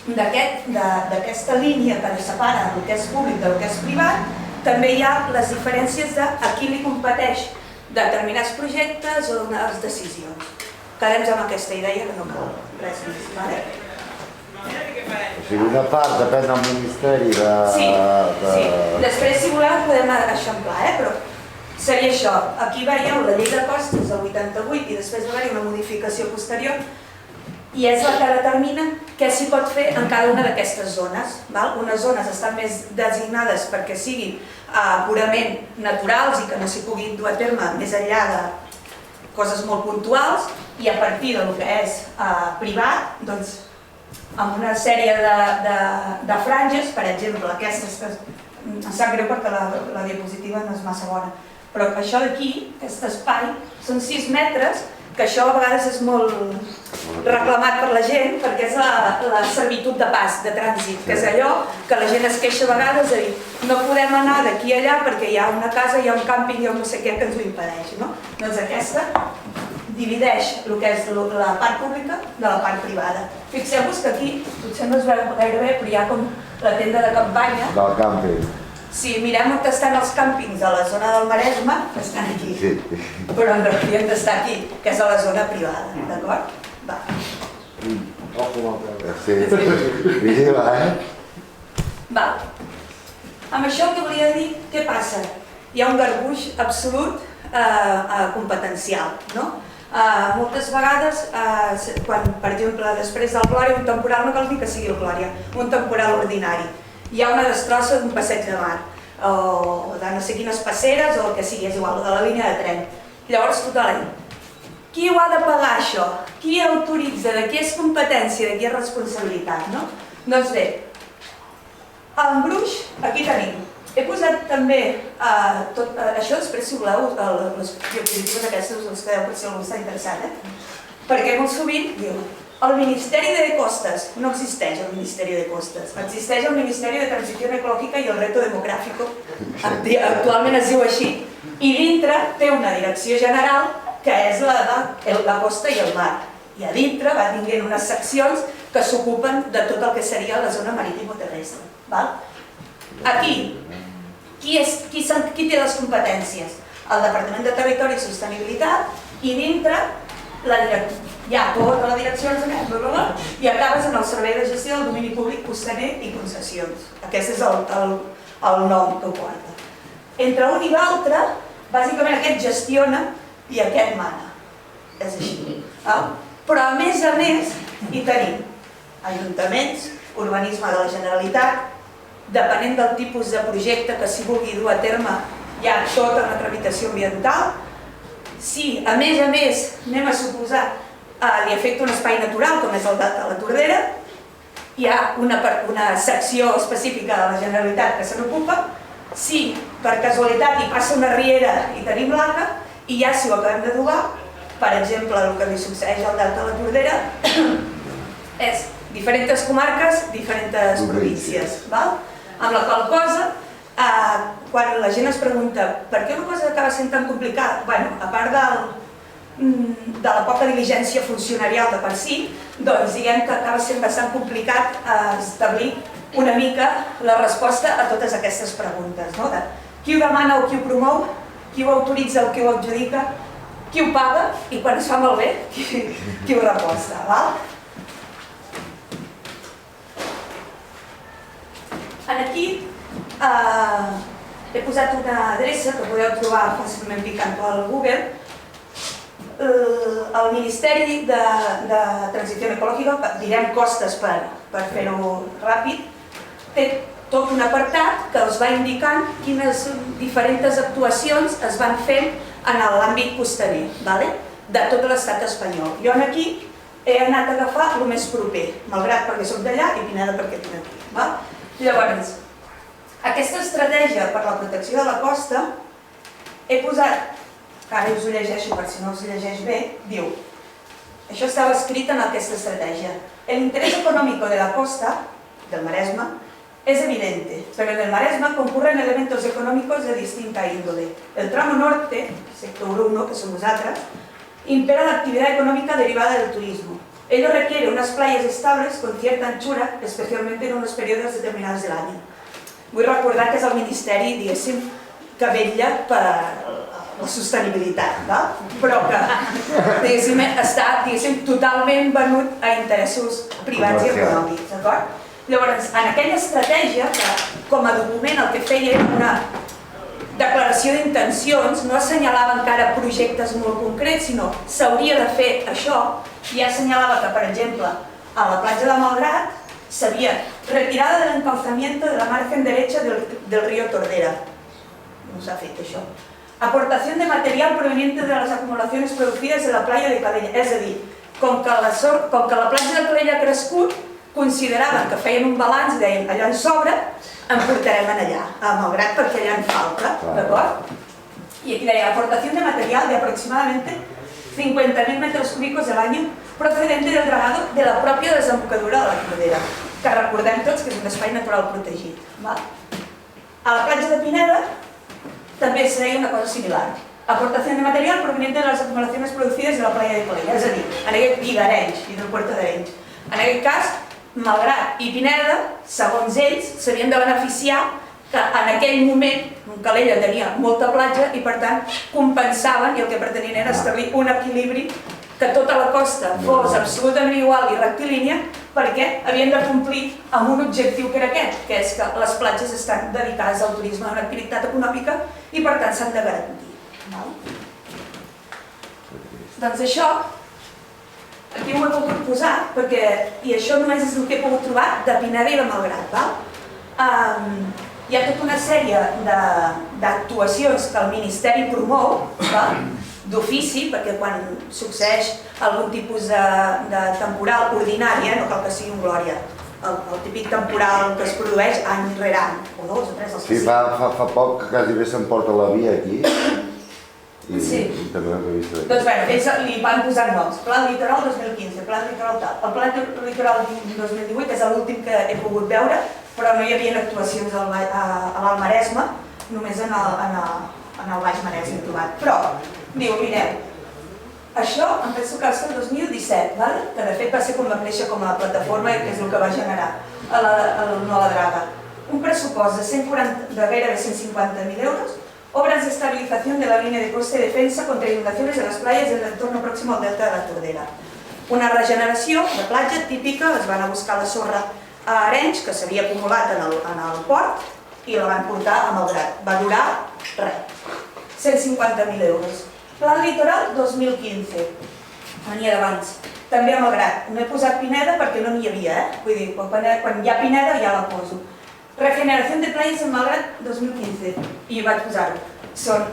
d'aquesta línia que separa el que és públic del que és privat, també hi ha les diferències de a qui li competeix determinats projectes o unes decisions. Quedem-nos amb aquesta idea que no cal res més. O sigui, una part depèn del Ministeri de... Sí. Després, si voleu, podem eixamplar, però seria això. Aquí veieu la llei de costes del 88 i després va haver-hi una modificació posterior i és la que determina què s'hi pot fer en cada una d'aquestes zones. Unes zones estan més designades perquè siguin purament naturals i que no s'hi puguin dur a terme més enllà de coses molt puntuals, i a partir del que és privat, doncs, amb una sèrie de franges, per exemple, aquestes que em sap greu perquè la diapositiva no és massa bona, però això d'aquí, aquest espai, són 6 metres, que això a vegades és molt reclamat per la gent perquè és la servitud de pas, de trànsit, que és allò que la gent es queixa a vegades de dir no podem anar d'aquí a allà perquè hi ha una casa, hi ha un càmping, hi ha no sé què que ens ho impedeix. Doncs aquesta divideix el que és la part pública de la part privada. Fixeu-vos que aquí, potser no es veu gaire bé, però hi ha com la tenda de campanya. Del càmping. Si mirem on estan els càmpings a la zona del Maresme, estan aquí. Però en realitat han d'estar aquí, que és a la zona privada, d'acord? Va. Sí, vigila, Va. Amb això que volia dir, què passa? Hi ha un garbuix absolut competencial, no? Moltes vegades, quan, per exemple, després del Glòria, un temporal, no cal dir que sigui el Glòria, un temporal ordinari, hi ha una destrossa d'un passeig de mar, o de no sé quines passeres, o el que sigui, és igual, de la línia de tren. Llavors, total, qui ho ha de pagar, això? Qui autoritza? De qui és competència? De qui és responsabilitat? Doncs bé, en gruix, aquí tenim. He posat també tot això, després, si voleu, les diapositives aquestes, us quedeu per si algú està interessat, perquè molt sovint diu el Ministeri de Costes. No existeix el Ministeri de Costes, existeix el Ministeri de Transició Ecològica i el Reto Demogràfico, actualment es diu així, i dintre té una direcció general que és la costa i el mar, i a dintre va tinguent unes seccions que s'ocupen de tot el que seria la zona marítim-terrestre. Aquí, qui té les competències? El Departament de Territori i Sostenibilitat, i dintre hi ha tota la direcció i acabes en el Servei de Gestió del Domini Públic Costaner i Concessions. Aquest és el nom que ho porta. Entre un i l'altre, bàsicament aquest gestiona i aquest mana. És així. Però a més, hi tenim ajuntaments, urbanisme de la Generalitat, depenent del tipus de projecte que s'hi vulgui dur a terme, hi ha tota una tramitació ambiental. Si, a més, anem a suposar, li afecta un espai natural, com és el de la Tordera, hi ha una secció específica de la Generalitat que se n'ocupa. Si, per casualitat, hi passa una riera i tenim l'ACA, i ja si ho acabem d'adobar, per exemple, el que li succeeix al delta de la Tordera, és diferents comarques, diferents províncies. Amb la qual cosa, quan la gent es pregunta per què una cosa acaba sent tan complicada, a part de la poca diligència funcionarial de per si, doncs diguem que acaba sent bastant complicat establir una mica la resposta a totes aquestes preguntes. Qui ho demana o qui ho promou, qui ho autoritza o qui ho adjudica, qui ho paga i quan es fa malbé, qui ho reposta. Aquí he posat una adreça que podeu trobar fàcilment picant al Google. El Ministeri de Transició Ecològica, direm costes per fer-ho ràpid, té tot un apartat que els va indicant quines diferents actuacions es van fer en l'àmbit costaner de tot l'estat espanyol. Jo aquí he anat a agafar el més proper, Malgrat perquè soc d'allà i Pineda perquè tinc aquí. Llavors, aquesta estratègia per la protecció de la costa, he posat, que ara us ho llegeixo per si no us llegeix bé, diu, això estava escrit en aquesta estratègia, el interés económico de la costa, del Maresme, es evidente, pero en el Maresme concurren elementos económicos de distinta índole. El tramo norte, sector 1, que som nosaltres, impera la actividad económica derivada del turismo. Ello requiere unas playas estables con cierta anchura, especialmente en unos periodos determinados del año. Vull recordar que és el Ministeri, diguéssim, que vetlla per la sostenibilitat, però que està totalment venut a interessos privats i econòmics. Llavors, en aquella estratègia, que com a document el que feia era declaració d'intencions, no assenyalava encara projectes molt concrets, sinó s'hauria de fer això, i ja assenyalava que, per exemple, a la platja de Malgrat s'havia retirada del encalzamiento de la margen derecha del río Tordera. No s'ha fet això. Aportación de material proveniente de las acumulaciones producidas en la playa de Calella. És a dir, com que la platja de Calella ha crescut, consideraven que feien un balanç, deien, allà en sobra, en portarem allà, a Malgrat, perquè allà en falta, d'acord? Y aquí deia, aportación de material de aproximadamente 50.000 metros cúbicos al año procedente del dragado de la pròpia desembocadura de la Tordera, que recordem tots que és un espai natural protegit. A la platja de Pineda també es deia una cosa similar. Aportación de material proveniente de las acumulaciones producidas en la playa de Calella, és a dir, en aquest i d'Arenys, i del Puerto d'Arenys. En aquest cas, Malgrat i Pineda, segons ells, s'havien de beneficiar que en aquell moment Calella tenia molta platja i per tant compensaven i el que pretenien era establir un equilibri que tota la costa fos absolutament igual i rectilínia perquè havien de complir amb un objectiu que era aquest, que és que les platges estan dedicades al turisme, a una activitat econòmica i per tant s'han de garantir. Doncs això, aquí ho he pogut posar perquè, i això només és el que he pogut trobar de Pineda i de Malgrat. Hi ha tota una sèrie d'actuacions que el Ministeri promou d'ofici, perquè quan succeeix algun tipus de temporal ordinari, no cal que sigui un glòria, el típic temporal que es produeix any rere any, o dos o tres els que sí, fa poc que quasi bé s'emporta la via aquí i també l'hem vist aquí. Doncs bé, ells li van posar noms, Pla Litoral 2015, Pla Litoral tal. El Pla Litoral 2018 és l'últim que he pogut veure, però no hi havia actuacions a l'Alt Maresme, només en el Baix Maresme trobat. Però, diu, mireu, això em penso que va ser el 2017, que de fet va ser quan va créixer com a plataforma i que és el que va generar no la draga. Un pressupost de gairebé 150.000 euros, obras de estabilización de la línea de costa y defensa contra inundaciones de las playas del entorno próximo al delta de la Tordera. Una regeneració de platja típica, es van a buscar la sorra a Arenys, que s'havia acumulat en el port, i la van portar a Malgrat. Va durar res, 150.000 euros. Plan Litoral 2015, venia d'abans, també a Malgrat. No he posat Pineda perquè no n'hi havia, vull dir, quan hi ha Pineda ja la poso. Regeneració de playas en Malgrat 2015, i vaig posar-ho.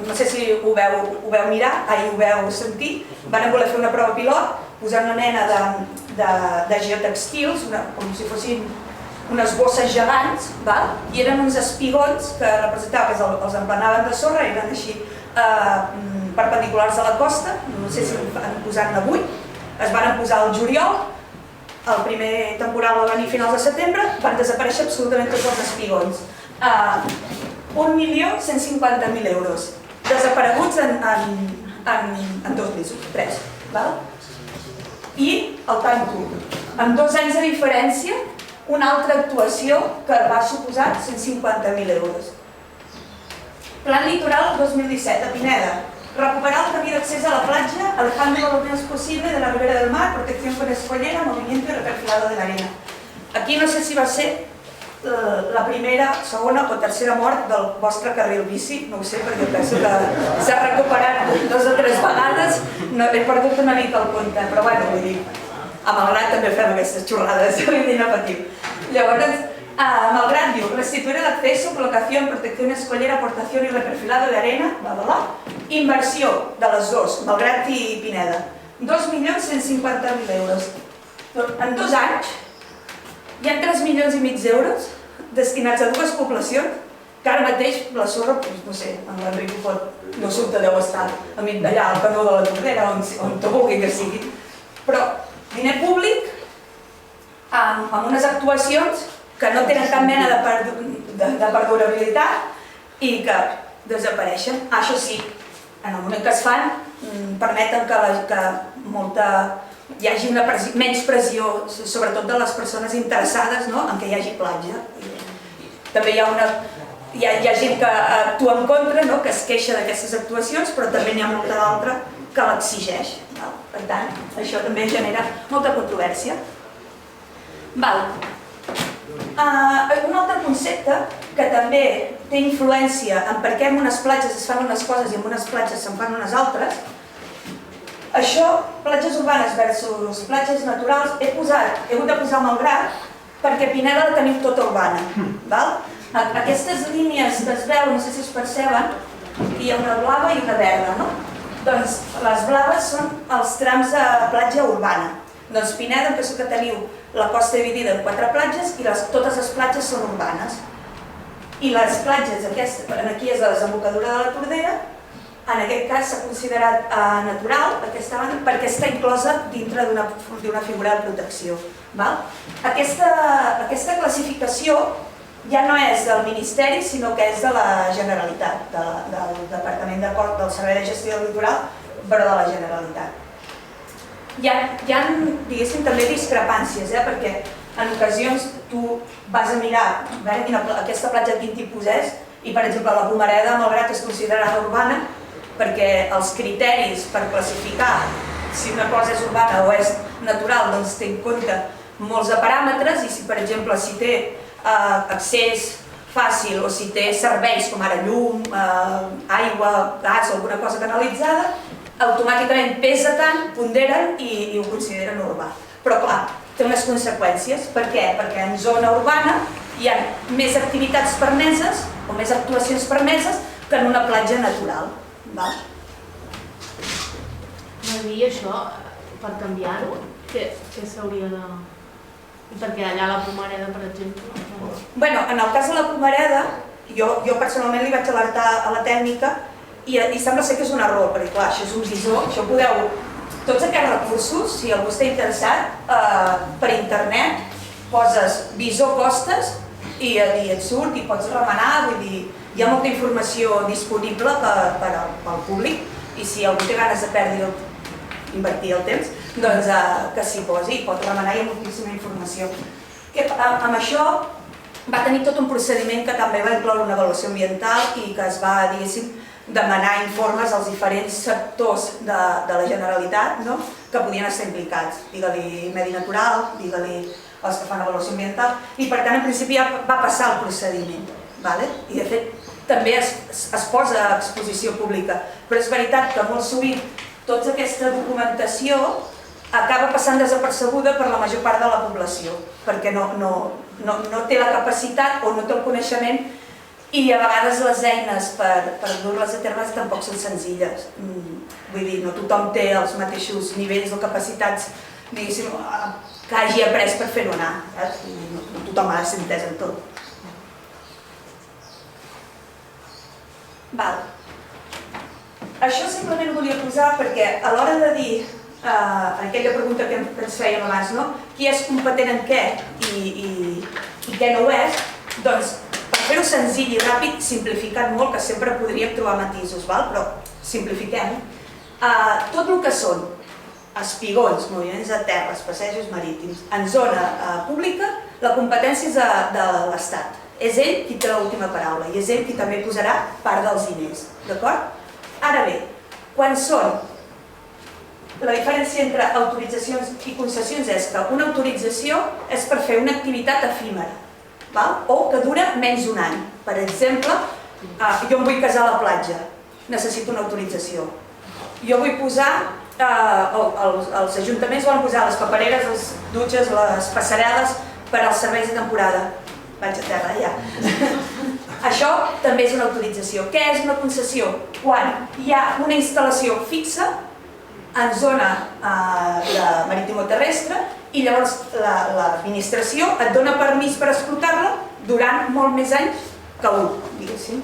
No sé si ho veu mirar, ho veu sentir, van voler fer una prova pilot, posar una mena de geotextils, com si fossin unes bosses gegants, i eren uns espigons que representaven que els emplenaven de sorra, eren així perpendiculars a la costa, no sé si en posar-ne 8, es van posar al juliol, el primer temporal va venir a finals de setembre, van desaparèixer absolutament tots els espigons. 1.150.000 euros, desapareguts en 2 mesos, 3. I el tanto, amb 2 anys de diferència, una altra actuació que va suposar 150.000 euros. Plan Litoral 2017, a Pineda. Recuperar el camí d'accés a la platja, alejando lo menos posible de la ribera del mar, protección con escollera, movimiento y reperfilado de la arena. Aquí no sé si va ser la primera, segona o tercera mort del vostre carril bici, no ho sé, perquè penso que s'ha recuperat 2 o 3 vegades, he perdut una mica el compte, però bueno, vull dir, a Malgrat també fem aquestes xorrades, vull dir, no patiu. Llavors, a Malgrat diu, restituir el acceso, colocación, protección escollera, aportación y reperfilado de arena, inversió de les dues, Malgrat i Pineda, 2.150.000 euros. En 2 anys hi ha 3,5 milions d'euros destinats a 2 poblacions que ara mateix la sorra, no sé, en l'Enric no surta, deu estar d'allà al canó de la Tordera, on te vulgui que sigui, però diner públic amb unes actuacions que no tenen cap mena de perdurabilitat i que desapareixen. Això sí, en el moment que es fan, permeten que hi hagi menys pressió, sobretot de les persones interessades en què hi hagi platja. També hi ha gent que actua en contra, que es queixa d'aquestes actuacions, però també n'hi ha molta d'altra que l'exigeix. Per tant, això també genera molta controvèrsia. Un altre concepte que també té influència en per què en unes platges es fan unes coses i en unes platges se'n fan unes altres, això, platges urbanes versus platges naturals, he hagut de posar malgrat perquè Pineda la tenim tota urbana. Aquestes línies que es veuen, no sé si es perceben, hi ha una blava i una verda, no? Doncs les blaves són els trams de platja urbana. Doncs Pineda, em penso que teniu la costa dividida en 4 platges i totes les platges són urbanes. I les platges, aquí és la desembocadura de la Tordera, en aquest cas s'ha considerat natural aquesta banda perquè està inclosa dintre d'una figura de protecció. Aquesta classificació ja no és del Ministeri, sinó que és de la Generalitat, del Departament del Servei de Gestió del Litoral, però de la Generalitat. Hi ha, diguéssim, també discrepàncies, perquè en ocasions tu vas a mirar aquesta platja quin tipus és i, per exemple, la Pomareda, malgrat que és considerada urbana, perquè els criteris per classificar si una cosa és urbana o és natural doncs té en compte molts de paràmetres i si, per exemple, si té accés fàcil o si té serveis com ara llum, aigua, gas o alguna cosa canalitzada, automàticament pesa tant, ponderen i ho consideren urbà. Però clar, té unes conseqüències. Per què? Perquè en zona urbana hi ha més activitats permeses o més actuacions permeses que en una platja natural. I això, per canviar-ho, què s'hauria de... Perquè allà a la Pomareda, per exemple... Bé, en el cas de la Pomareda, jo personalment li vaig alertar a la tècnica i sembla ser que és un error, perquè clar, això és un visor, això podeu... Tots aquests recursos, si algú està interessat, per internet poses visor costes i et surt i pots remenar, vull dir, hi ha molta informació disponible pel públic i si algú té ganes de invertir el temps, doncs que s'hi posi, pot remenar, hi ha moltíssima informació. Amb això va tenir tot un procediment que també va incloure una avaluació ambiental i que es va, diguéssim, demanar informes als diferents sectors de la Generalitat que podien estar implicats, digue-li Medi Natural, digue-li els que fan avaluació ambiental, i per tant, en principi ja va passar el procediment. I de fet, també es posa a exposició pública, però és veritat que molt sovint tota aquesta documentació acaba passant desapercebuda per la major part de la població, perquè no té la capacitat o no té el coneixement i a vegades les eines per dur-les a terme tampoc són senzilles. Vull dir, no tothom té els mateixos nivells o capacitats, diguéssim, que hagi après per fer-ho anar. No tothom ha de ser entès en tot. Això simplement ho volia posar perquè a l'hora de dir aquella pregunta que ens fèiem abans, qui és competent en què i què no ho és, doncs per fer-ho senzill i ràpid, simplificat molt, que sempre podríem trobar matisos, però simplifiquem. Tot el que són espigons, moviments de terres, passejos marítims, en zona pública, la competència és de l'Estat. És ell qui té l'última paraula i és ell qui també posarà part dels diners, d'acord? Ara bé, quan són... La diferència entre autoritzacions i concessions és que una autorització és per fer una activitat efímera o que dura menys d'un any. Per exemple, jo em vull casar a la platja, necessito una autorització. Jo vull posar, els ajuntaments volen posar les papereres, les dutxes, les passarel·les per als serveis de temporada. Vaig a terra, ja. Això també és una autorització. Què és una concessió? Quan hi ha una instal·lació fixa en zona maritimo-terrestre i llavors l'administració et dona permís per explotar-la durant molt més anys que un, diguéssim.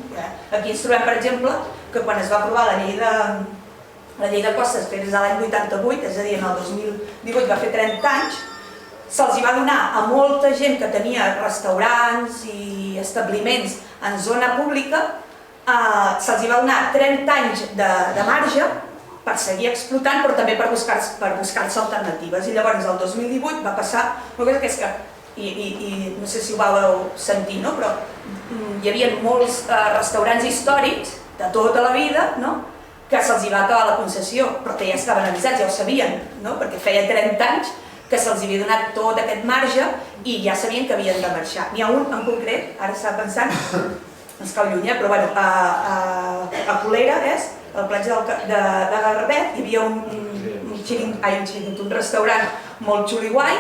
Aquí ens trobem, per exemple, que quan es va aprovar la llei de costes, que és de l'any 88, és a dir, en el 2018 va fer 30 anys, se'ls va donar a molta gent que tenia restaurants i establiments en zona pública, se'ls va donar 30 anys de marge per seguir explotant, però també per buscar-se alternatives. I llavors, el 2018 va passar una cosa que és que, i no sé si ho vau sentir, però hi havia molts restaurants històrics de tota la vida que se'ls va acabar la concessió, però que ja estaven avisats, ja ho sabien, perquè feia 30 anys que se'ls havia donat tot aquest marge i ja sabien que havien de marxar. N'hi ha un en concret, ara estava pensant, es cau lluny, però bueno, a Colera, a la platja de Garbet, hi havia un restaurant molt xulo i guai,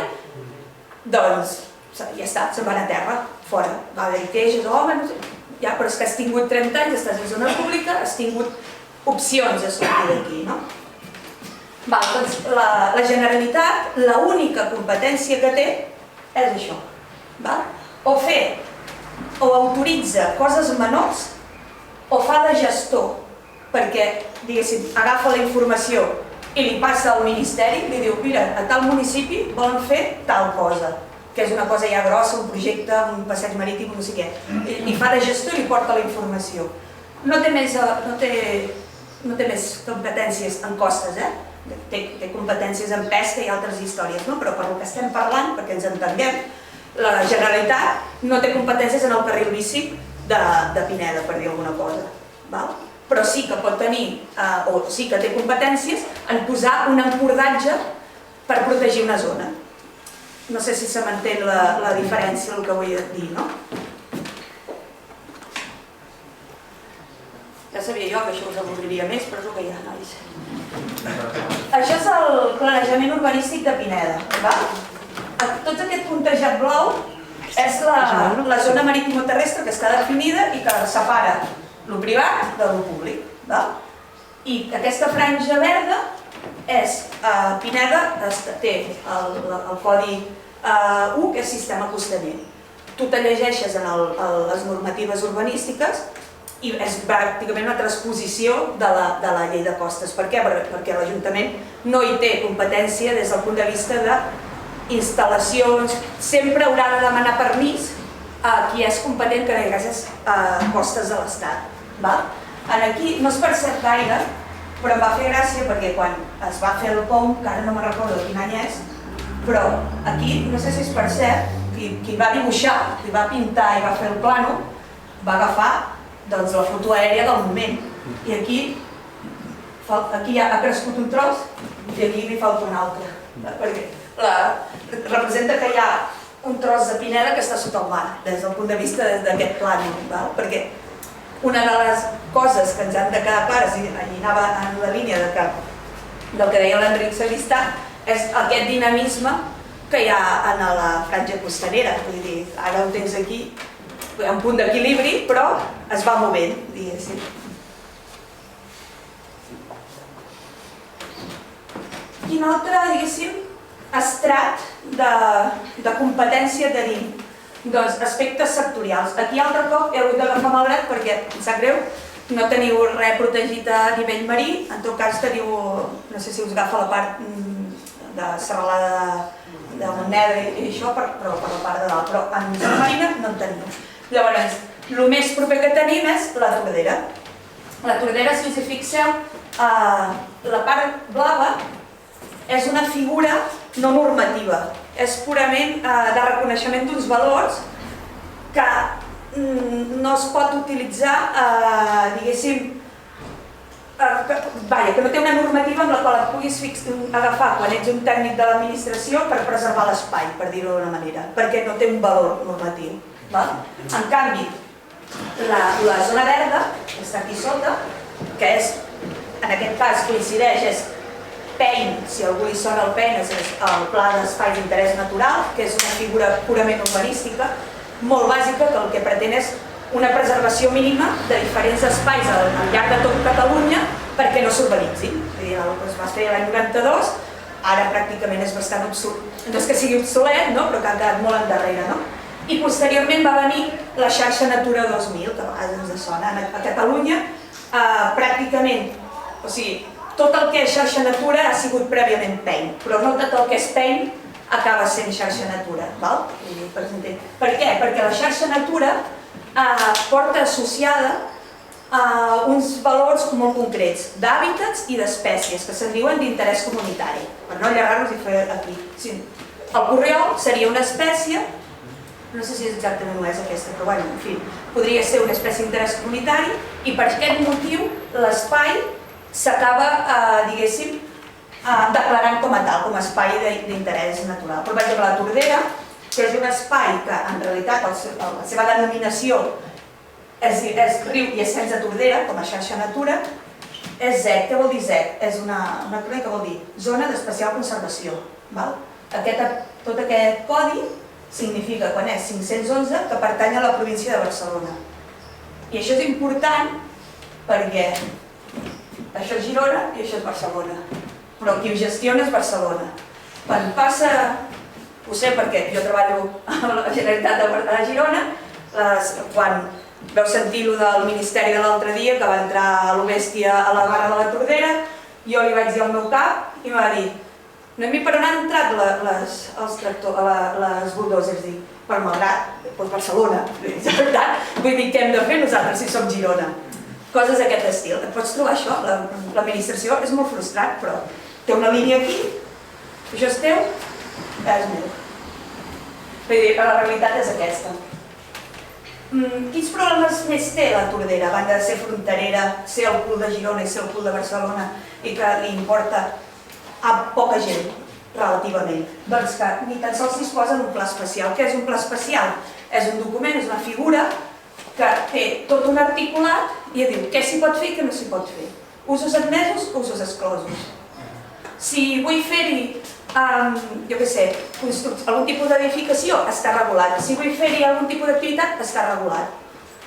doncs ja està, se'n van a terra, fora. Va haver-hi queixes, home, no sé, ja, però és que has tingut 30 anys, estàs en zona pública, has tingut opcions a sortir d'aquí, no? Doncs la Generalitat, l'única competència que té és això. O autoritza coses menors o fa de gestor, perquè, diguéssim, agafa la informació i li passa al Ministeri, li diu, mira, a tal municipi volen fer tal cosa, que és una cosa ja grossa, un projecte, un passeig marítim, no sé què, i fa de gestor i li porta la informació. No té més competències en costes, té competències en pesca i altres històries, però per el que estem parlant, perquè ens entenguem, la Generalitat no té competències en el carril bici de Pineda, per dir alguna cosa, però sí que pot tenir, o sí que té competències en posar un encordatge per protegir una zona. No sé si se m'entén la diferència, el que vull dir, no? Ja sabia jo que això us avorriria més, però és el que hi ha, nois. Això és el planejament urbanístic de Pineda. Tot aquest puntejat blau és la zona marítim-terrestre que està definida i que separa el privat del públic. I aquesta franja verda és, Pineda té el codi 1, que és sistema costaner. Tu te llegeixes en les normatives urbanístiques i és pràcticament una transposició de la llei de costes. Per què? Perquè l'Ajuntament no hi té competència des del punt de vista d'instal·lacions, sempre haurà de demanar permís a qui és competent, que en aquest cas és Costes de l'Estat. Aquí no es percep gaire, però em va fer gràcia perquè quan es va fer el POM, que ara no me'n recordo de quin any és, però aquí, no sé si es percep, qui va dibuixar, qui va pintar i va fer el plano, va agafar la foto aèria del moment. I aquí ha crescut un tros i aquí li falta un altre. Perquè representa que hi ha un tros de Pineda que està sota el mar, des del punt de vista d'aquest plano. Perquè una de les coses que ens han de quedar clares, i anava en la línia del que deia l'Enric Sagristà, és aquest dinamisme que hi ha en la franja costanera. Vull dir, ara ho tens aquí, hi ha un punt d'equilibri, però es va movent, diguéssim. Quin altre, diguéssim, estrat de competència tenim? Doncs aspectes sectorials. Aquí altre cop he hagut d'agafar malgrat perquè, em sap greu, no teniu res protegit a nivell marí, en tot cas teniu, no sé si us agafa la part de serralada de Montnegre i això, però per la part de dalt, però en zona marina no en teniu. Llavors, el més proper que tenim és la Tordera. La Tordera, si us hi fixeu, la part blava és una figura no normativa, és purament de reconeixement d'uns valors que no es pot utilitzar, diguéssim, que no té una normativa amb la qual et puguis agafar quan ets un tècnic de l'administració per preservar l'espai, per dir-ho d'una manera, perquè no té un valor normatiu. En canvi, la zona verda, que està aquí sota, que és, en aquest cas coincideix, és PEIN, si algú li sona el PEIN, és el Pla d'Espais d'Interès Natural, que és una figura purament urbanística, molt bàsica, que el que pretén és una preservació mínima de diferents espais al llarg de tot Catalunya perquè no s'urbanitzin. Es va fer l'any 92, ara pràcticament és bastant obsolet, no és que sigui obsolet, però que ha quedat molt endarrere. I posteriorment va venir la xarxa Natura 2000, que a vegades ens sona. A Catalunya, pràcticament, o sigui, tot el que és xarxa Natura ha sigut prèviament PEIN, però no tot el que és PEIN acaba sent xarxa Natura. Per què? Perquè la xarxa Natura porta associada uns valors molt concrets d'hàbitats i d'espècies que se'n diuen d'interès comunitari. Per no allargar-nos i fer aquí. El corriol seria una espècie, no sé si exactament ho és aquesta, però en fi, podria ser una espècie d'interès comunitari i per aquest motiu l'espai s'acaba, diguéssim, declarant com a tal, com a espai d'interès natural. Per exemple, la Tordera, que és un espai que en realitat la seva denominació és riu i és sense Tordera, com a xarxa natura, és ZEC. Què vol dir ZEC? És una acrònim que vol dir Zona d'Especial Conservació. Tot aquest codi significa, quan és 511, que pertany a la província de Barcelona. I això és important perquè això és Girona i això és Barcelona. Però qui ho gestiona és Barcelona. Quan passa, ho sé perquè jo treballo a la Generalitat de Girona, quan vau sentir lo del Ministeri de l'altre dia, que va entrar a lo bèstia a la barra de la Tordera, jo li vaig dir al meu cap i em va dir: Noemí, per on han entrat les bulldozers? Dic, per Malgrat, doncs Barcelona. Vull dir, què hem de fer nosaltres si som Girona? Coses d'aquest estil. Et pots trobar això? L'administració és molt frustrant, però té una línia aquí, això és teu, és meu. Vull dir, la realitat és aquesta. Quins problemes més té la Tordera, a banda de ser fronterera, ser el cul de Girona i ser el cul de Barcelona, i que li importa a poca gent, relativament? Doncs que ni tan sols disposa d'un pla especial. Què és un pla especial? És un document, és una figura que té tot un articulat i diu què s'hi pot fer i què no s'hi pot fer. Usos admesos, usos exclosos. Si vull fer-hi, jo què sé, algun tipus d'edificació, està regulat. Si vull fer-hi algun tipus d'activitat, està regulat.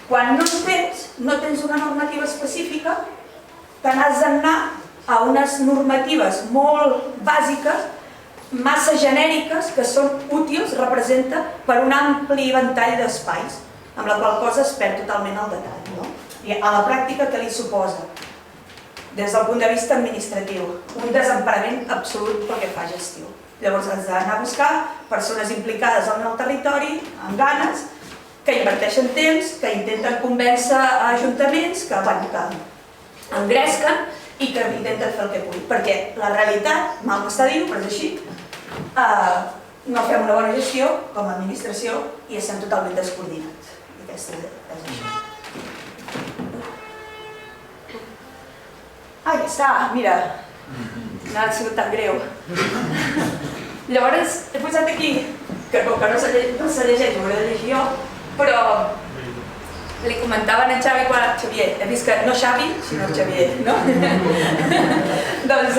Quan no tens una normativa específica, te n'has d'anar a unes normatives molt bàsiques, massa genèriques, que són útils, representa per un ampli ventall d'espais, amb la qual cosa es perd totalment el detall. I a la pràctica, què li suposa? Des del punt de vista administratiu, un desemparament absolut pel que fa a gestió. Llavors has d'anar a buscar persones implicades en el territori, amb ganes, que inverteixen temps, que intenten convèncer ajuntaments, que engresquen i que intenten fer el que puguin. Perquè la realitat, mal m'està dir-ho, però és així, no fem una bona gestió com a administració i estem totalment descoordinats. I aquesta és això. Ah, ja està, mira, no ha sigut tan greu. Llavors, he posat aquí, que com que no se llegeix, ho hauré de llegir jo, però li comentaven a en Xavi quan... Xavier, he vist que no Xavi, sinó Xavier, no? Doncs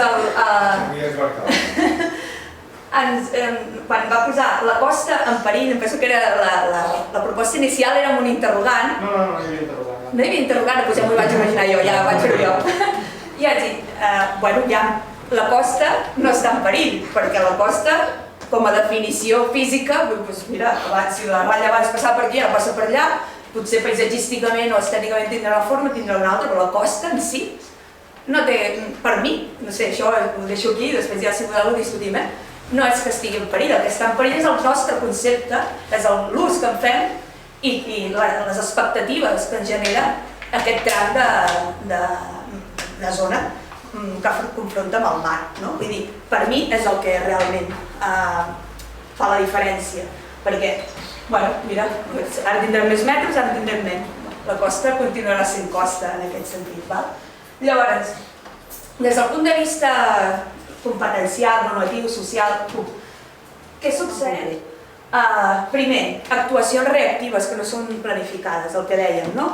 quan va posar la costa en perill, em penso que la proposta inicial era amb un interrogant. No hi havia interrogant. No hi havia interrogant, doncs ja m'ho vaig imaginar jo, ja ho vaig fer jo. I vaig dir, bueno, ja la costa no està en perill, perquè la costa, com a definició física, doncs mira, si la ratlla abans passava per aquí, ara passa per allà, potser paisatgísticament o estèticament tindrà una forma, tindrà una altra, però la costa en si no té, per mi, no sé, això ho deixo aquí, després ja si voleu ho discutim, no és que estigui en perill, el que està en perill és el nostre concepte, és l'ús que en fem i les expectatives que ens genera aquest tram de zona que confronta amb el mar. Vull dir, per mi és el que realment fa la diferència, perquè, bueno, mira, ara tindrem més metres, ara tindrem menys. La costa continuarà sent costa en aquest sentit. Llavors, des del punt de vista competencial, normatiu, social, què succeeix? Primer, actuacions reactives que no són planificades, el que dèiem, no?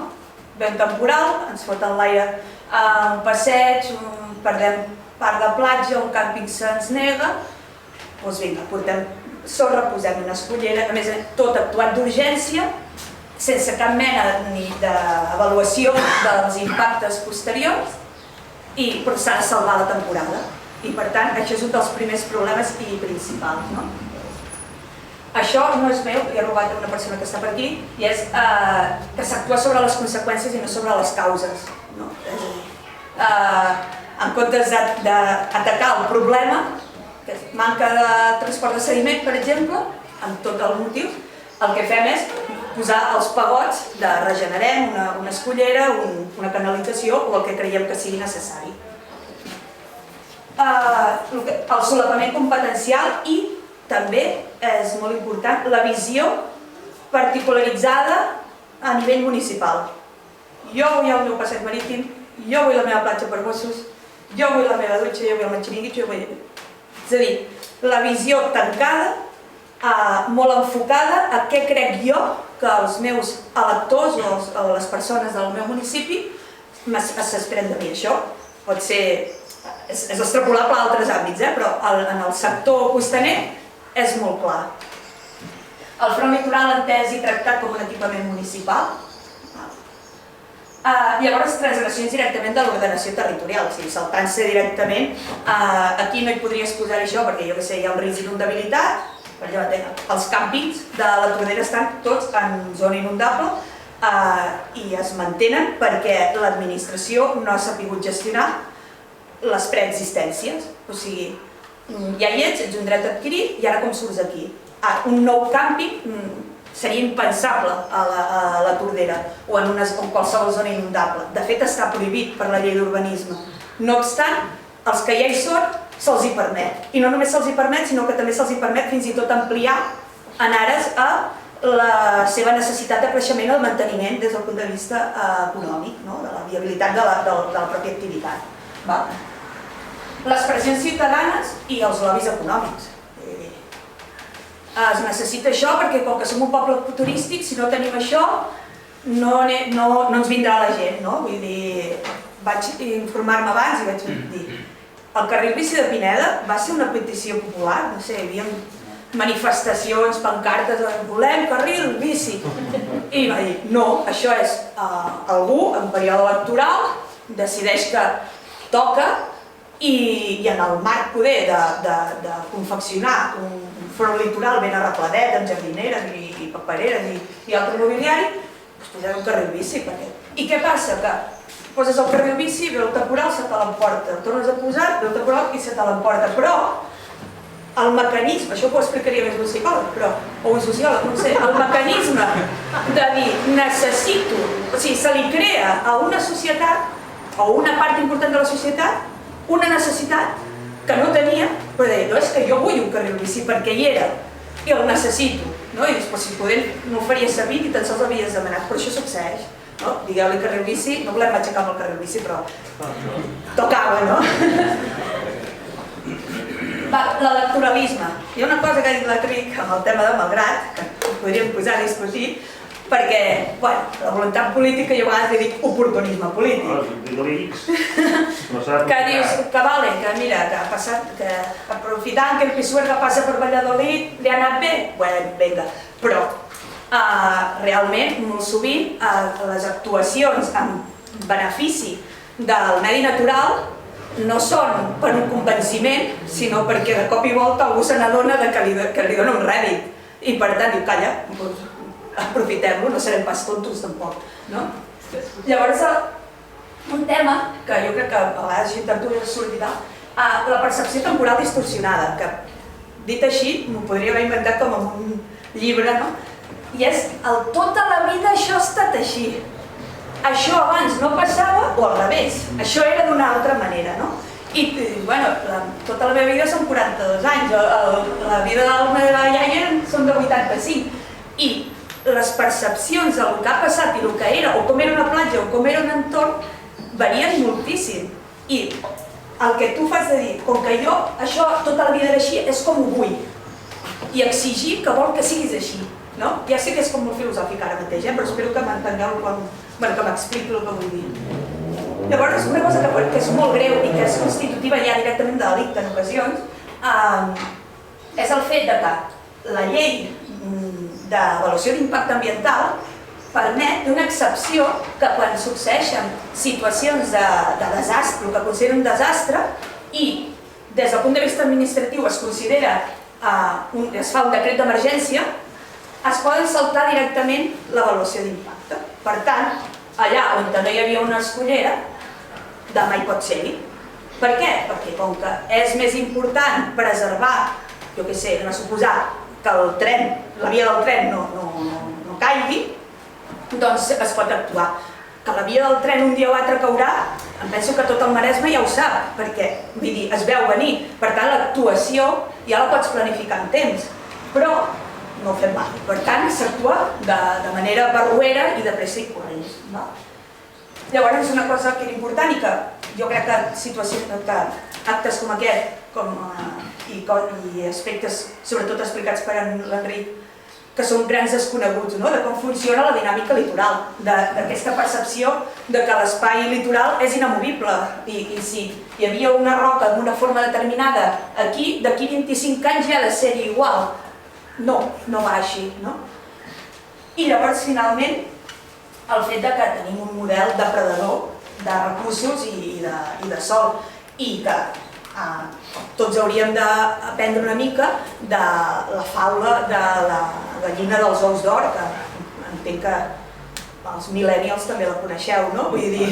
Vent temporal, ens foten l'aire un passeig, perdem part de platja, un càmping se'ns nega, doncs vinga, portem sorra, posem una escullera, a més tot actuat d'urgència, sense cap mena ni d'avaluació dels impactes posteriors, però s'ha de salvar la temporada. I per tant, això és un dels primers problemes i principals. Això no és meu, li he robat a una persona que està per aquí, i és que s'actua sobre les conseqüències i no sobre les causes. En comptes d'atacar el problema, que manca de transport de sediment, per exemple, amb tot el motiu, el que fem és posar els pagots de regenerem una escullera, una canalització o el que creiem que sigui necessari. El solapament competencial i també és molt important la visió particularitzada a nivell municipal. Jo vull el meu passeig marítim, jo vull la meva platja per gossos, jo vull la meva dutxa, jo vull el meu xiringuito, jo vull... És a dir, la visió tancada, molt enfocada a què crec jo que els meus electors o les persones del meu municipi s'esperen de mi. Això pot ser... és extrapolable a altres àmbits, però en el sector costaner és molt clar. El front litoral entès i tractat com un equipament municipal. Llavors, transgressions directament de l'ordenació territorial, o sigui, saltant-se directament, aquí no hi podries posar això perquè jo que sé, hi ha un risc d'inundabilitat, els càmpings de la Tordera estan tots en zona inundable i es mantenen perquè l'administració no ha sabut gestionar les preexistències, o sigui, ja hi ets un dret adquirit i ara com surts aquí? Un nou càmping seria impensable a la Tordera o en qualsevol zona inundable. De fet, està prohibit per la llei d'urbanisme. No obstant, els que ja hi són se'ls hi permet. I no només se'ls hi permet, sinó que també se'ls hi permet fins i tot ampliar en ares a la seva necessitat de creixement i el manteniment des del punt de vista econòmic, de la viabilitat de la pròpia activitat. Les pressions ciutadanes i els lobbies econòmics. Es necessita això perquè com que som un poble turístic, si no tenim això, no ens vindrà la gent. Vull dir, vaig informar-me abans i vaig dir el carril bici de Pineda va ser una petició popular, no sé, hi havia manifestacions, pancartes, volem carril bici. I va dir, no, això és algú en període electoral decideix que toca i en el marc poder de confeccionar un front litoral ben arrepledet, amb jardineres i papereres i altre mobiliari, posem un carril bici. I què passa? Que poses el carril bici, ve el temporal, se te l'emporta. El tornes a posar, ve el temporal i se te l'emporta. Però el mecanisme, això ho explicaria més un psicòleg, o un sociòleg, no sé, el mecanisme de dir necessito, o sigui, se li crea a una societat, o una part important de la societat, una necessitat que no tenia, però deia, no, és que jo vull un carril bici perquè hi era i el necessito, i després si podem no ho faria servir ni tan sols l'havies demanat, però això succeeix, digueu-li carril bici, no volem aixecar amb el carril bici, però tocava, no? L'electoralisme. Hi ha una cosa que ha dit la Cric amb el tema de Malgrat, que podríem posar a discutir, perquè, bueno, la voluntat política jo a vegades li dic oportunisme polític. Que dius, que vale, que mira, que ha passat, que aprofitant que el Pisuerga passa per Valladolid, li ha anat bé? Bueno, vinga, però realment, molt sovint, les actuacions en benefici del medi natural no són per un convenciment, sinó perquè de cop i volta algú se n'adona que li dona un rèdit. I per tant diu, calla, aprofitem-lo, no serem pas tontos tampoc. Llavors, un tema que jo crec que a vegades intento s'oblidar, la percepció temporal distorsionada, que dit així m'ho podria haver inventat com en un llibre, i és tota la vida això ha estat així. Això abans no passava o al revés, això era d'una altra manera. I, bueno, tota la meva vida són 42 anys, la vida de la meva iaia són de 85. I les percepcions del que ha passat i el que era, o com era una platja o com era un entorn, varien moltíssim. I el que tu fas de dir, com que jo això tota la vida era així, és com ho vull. I exigir que vol que siguis així. Ja sé que és com molt filosòfic ara mateix, però espero que m'entengueu que m'expliqui el que vull dir. Llavors, una cosa que és molt greu i que és constitutiva ja directament de delicte en ocasions és el fet que la llei d'avaluació d'impacte ambiental permet una excepció que quan succeeixen situacions de desastre, el que considera un desastre, i des del punt de vista administratiu es considera, es fa un decret d'emergència, es poden saltar directament l'avaluació d'impacte. Per tant, allà on no hi havia una escollera, demà hi pot ser-hi. Per què? Perquè com que és més important preservar, jo què sé, no suposar que el tren, la via del tren no caigui, doncs es pot actuar. Que la via del tren un dia o altre caurà, em penso que tot el Maresme ja ho sap, perquè es veu venir. Per tant, l'actuació ja la pots planificar en temps, però no ho fem mai. Per tant, s'actua de manera barruera i de pressa i corrents. Llavors, és una cosa que era important i que jo crec que situacions, que actes com aquest i aspectes, sobretot explicats per l'Enric, que són grans desconeguts, de com funciona la dinàmica litoral, d'aquesta percepció de que l'espai litoral és inamovible i si hi havia una roca d'una forma determinada aquí, d'aquí 25 anys ja ha de ser igual. No va així. I llavors, finalment, el fet que tenim un model depredador de recursos i de sòl i que tots hauríem d'aprendre una mica de la faula de la gallina dels ous d'or, que entenc que els millennials també la coneixeu, no? Vull dir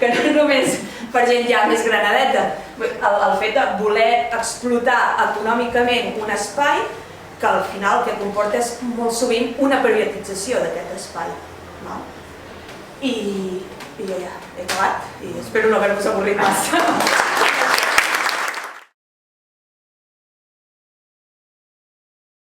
que no només per gent ja més granadeta. El fet de voler explotar econòmicament un espai que al final el que comporta és molt sovint una privatització d'aquest espai. I jo ja he acabat i espero no haver-vos avorrit massa.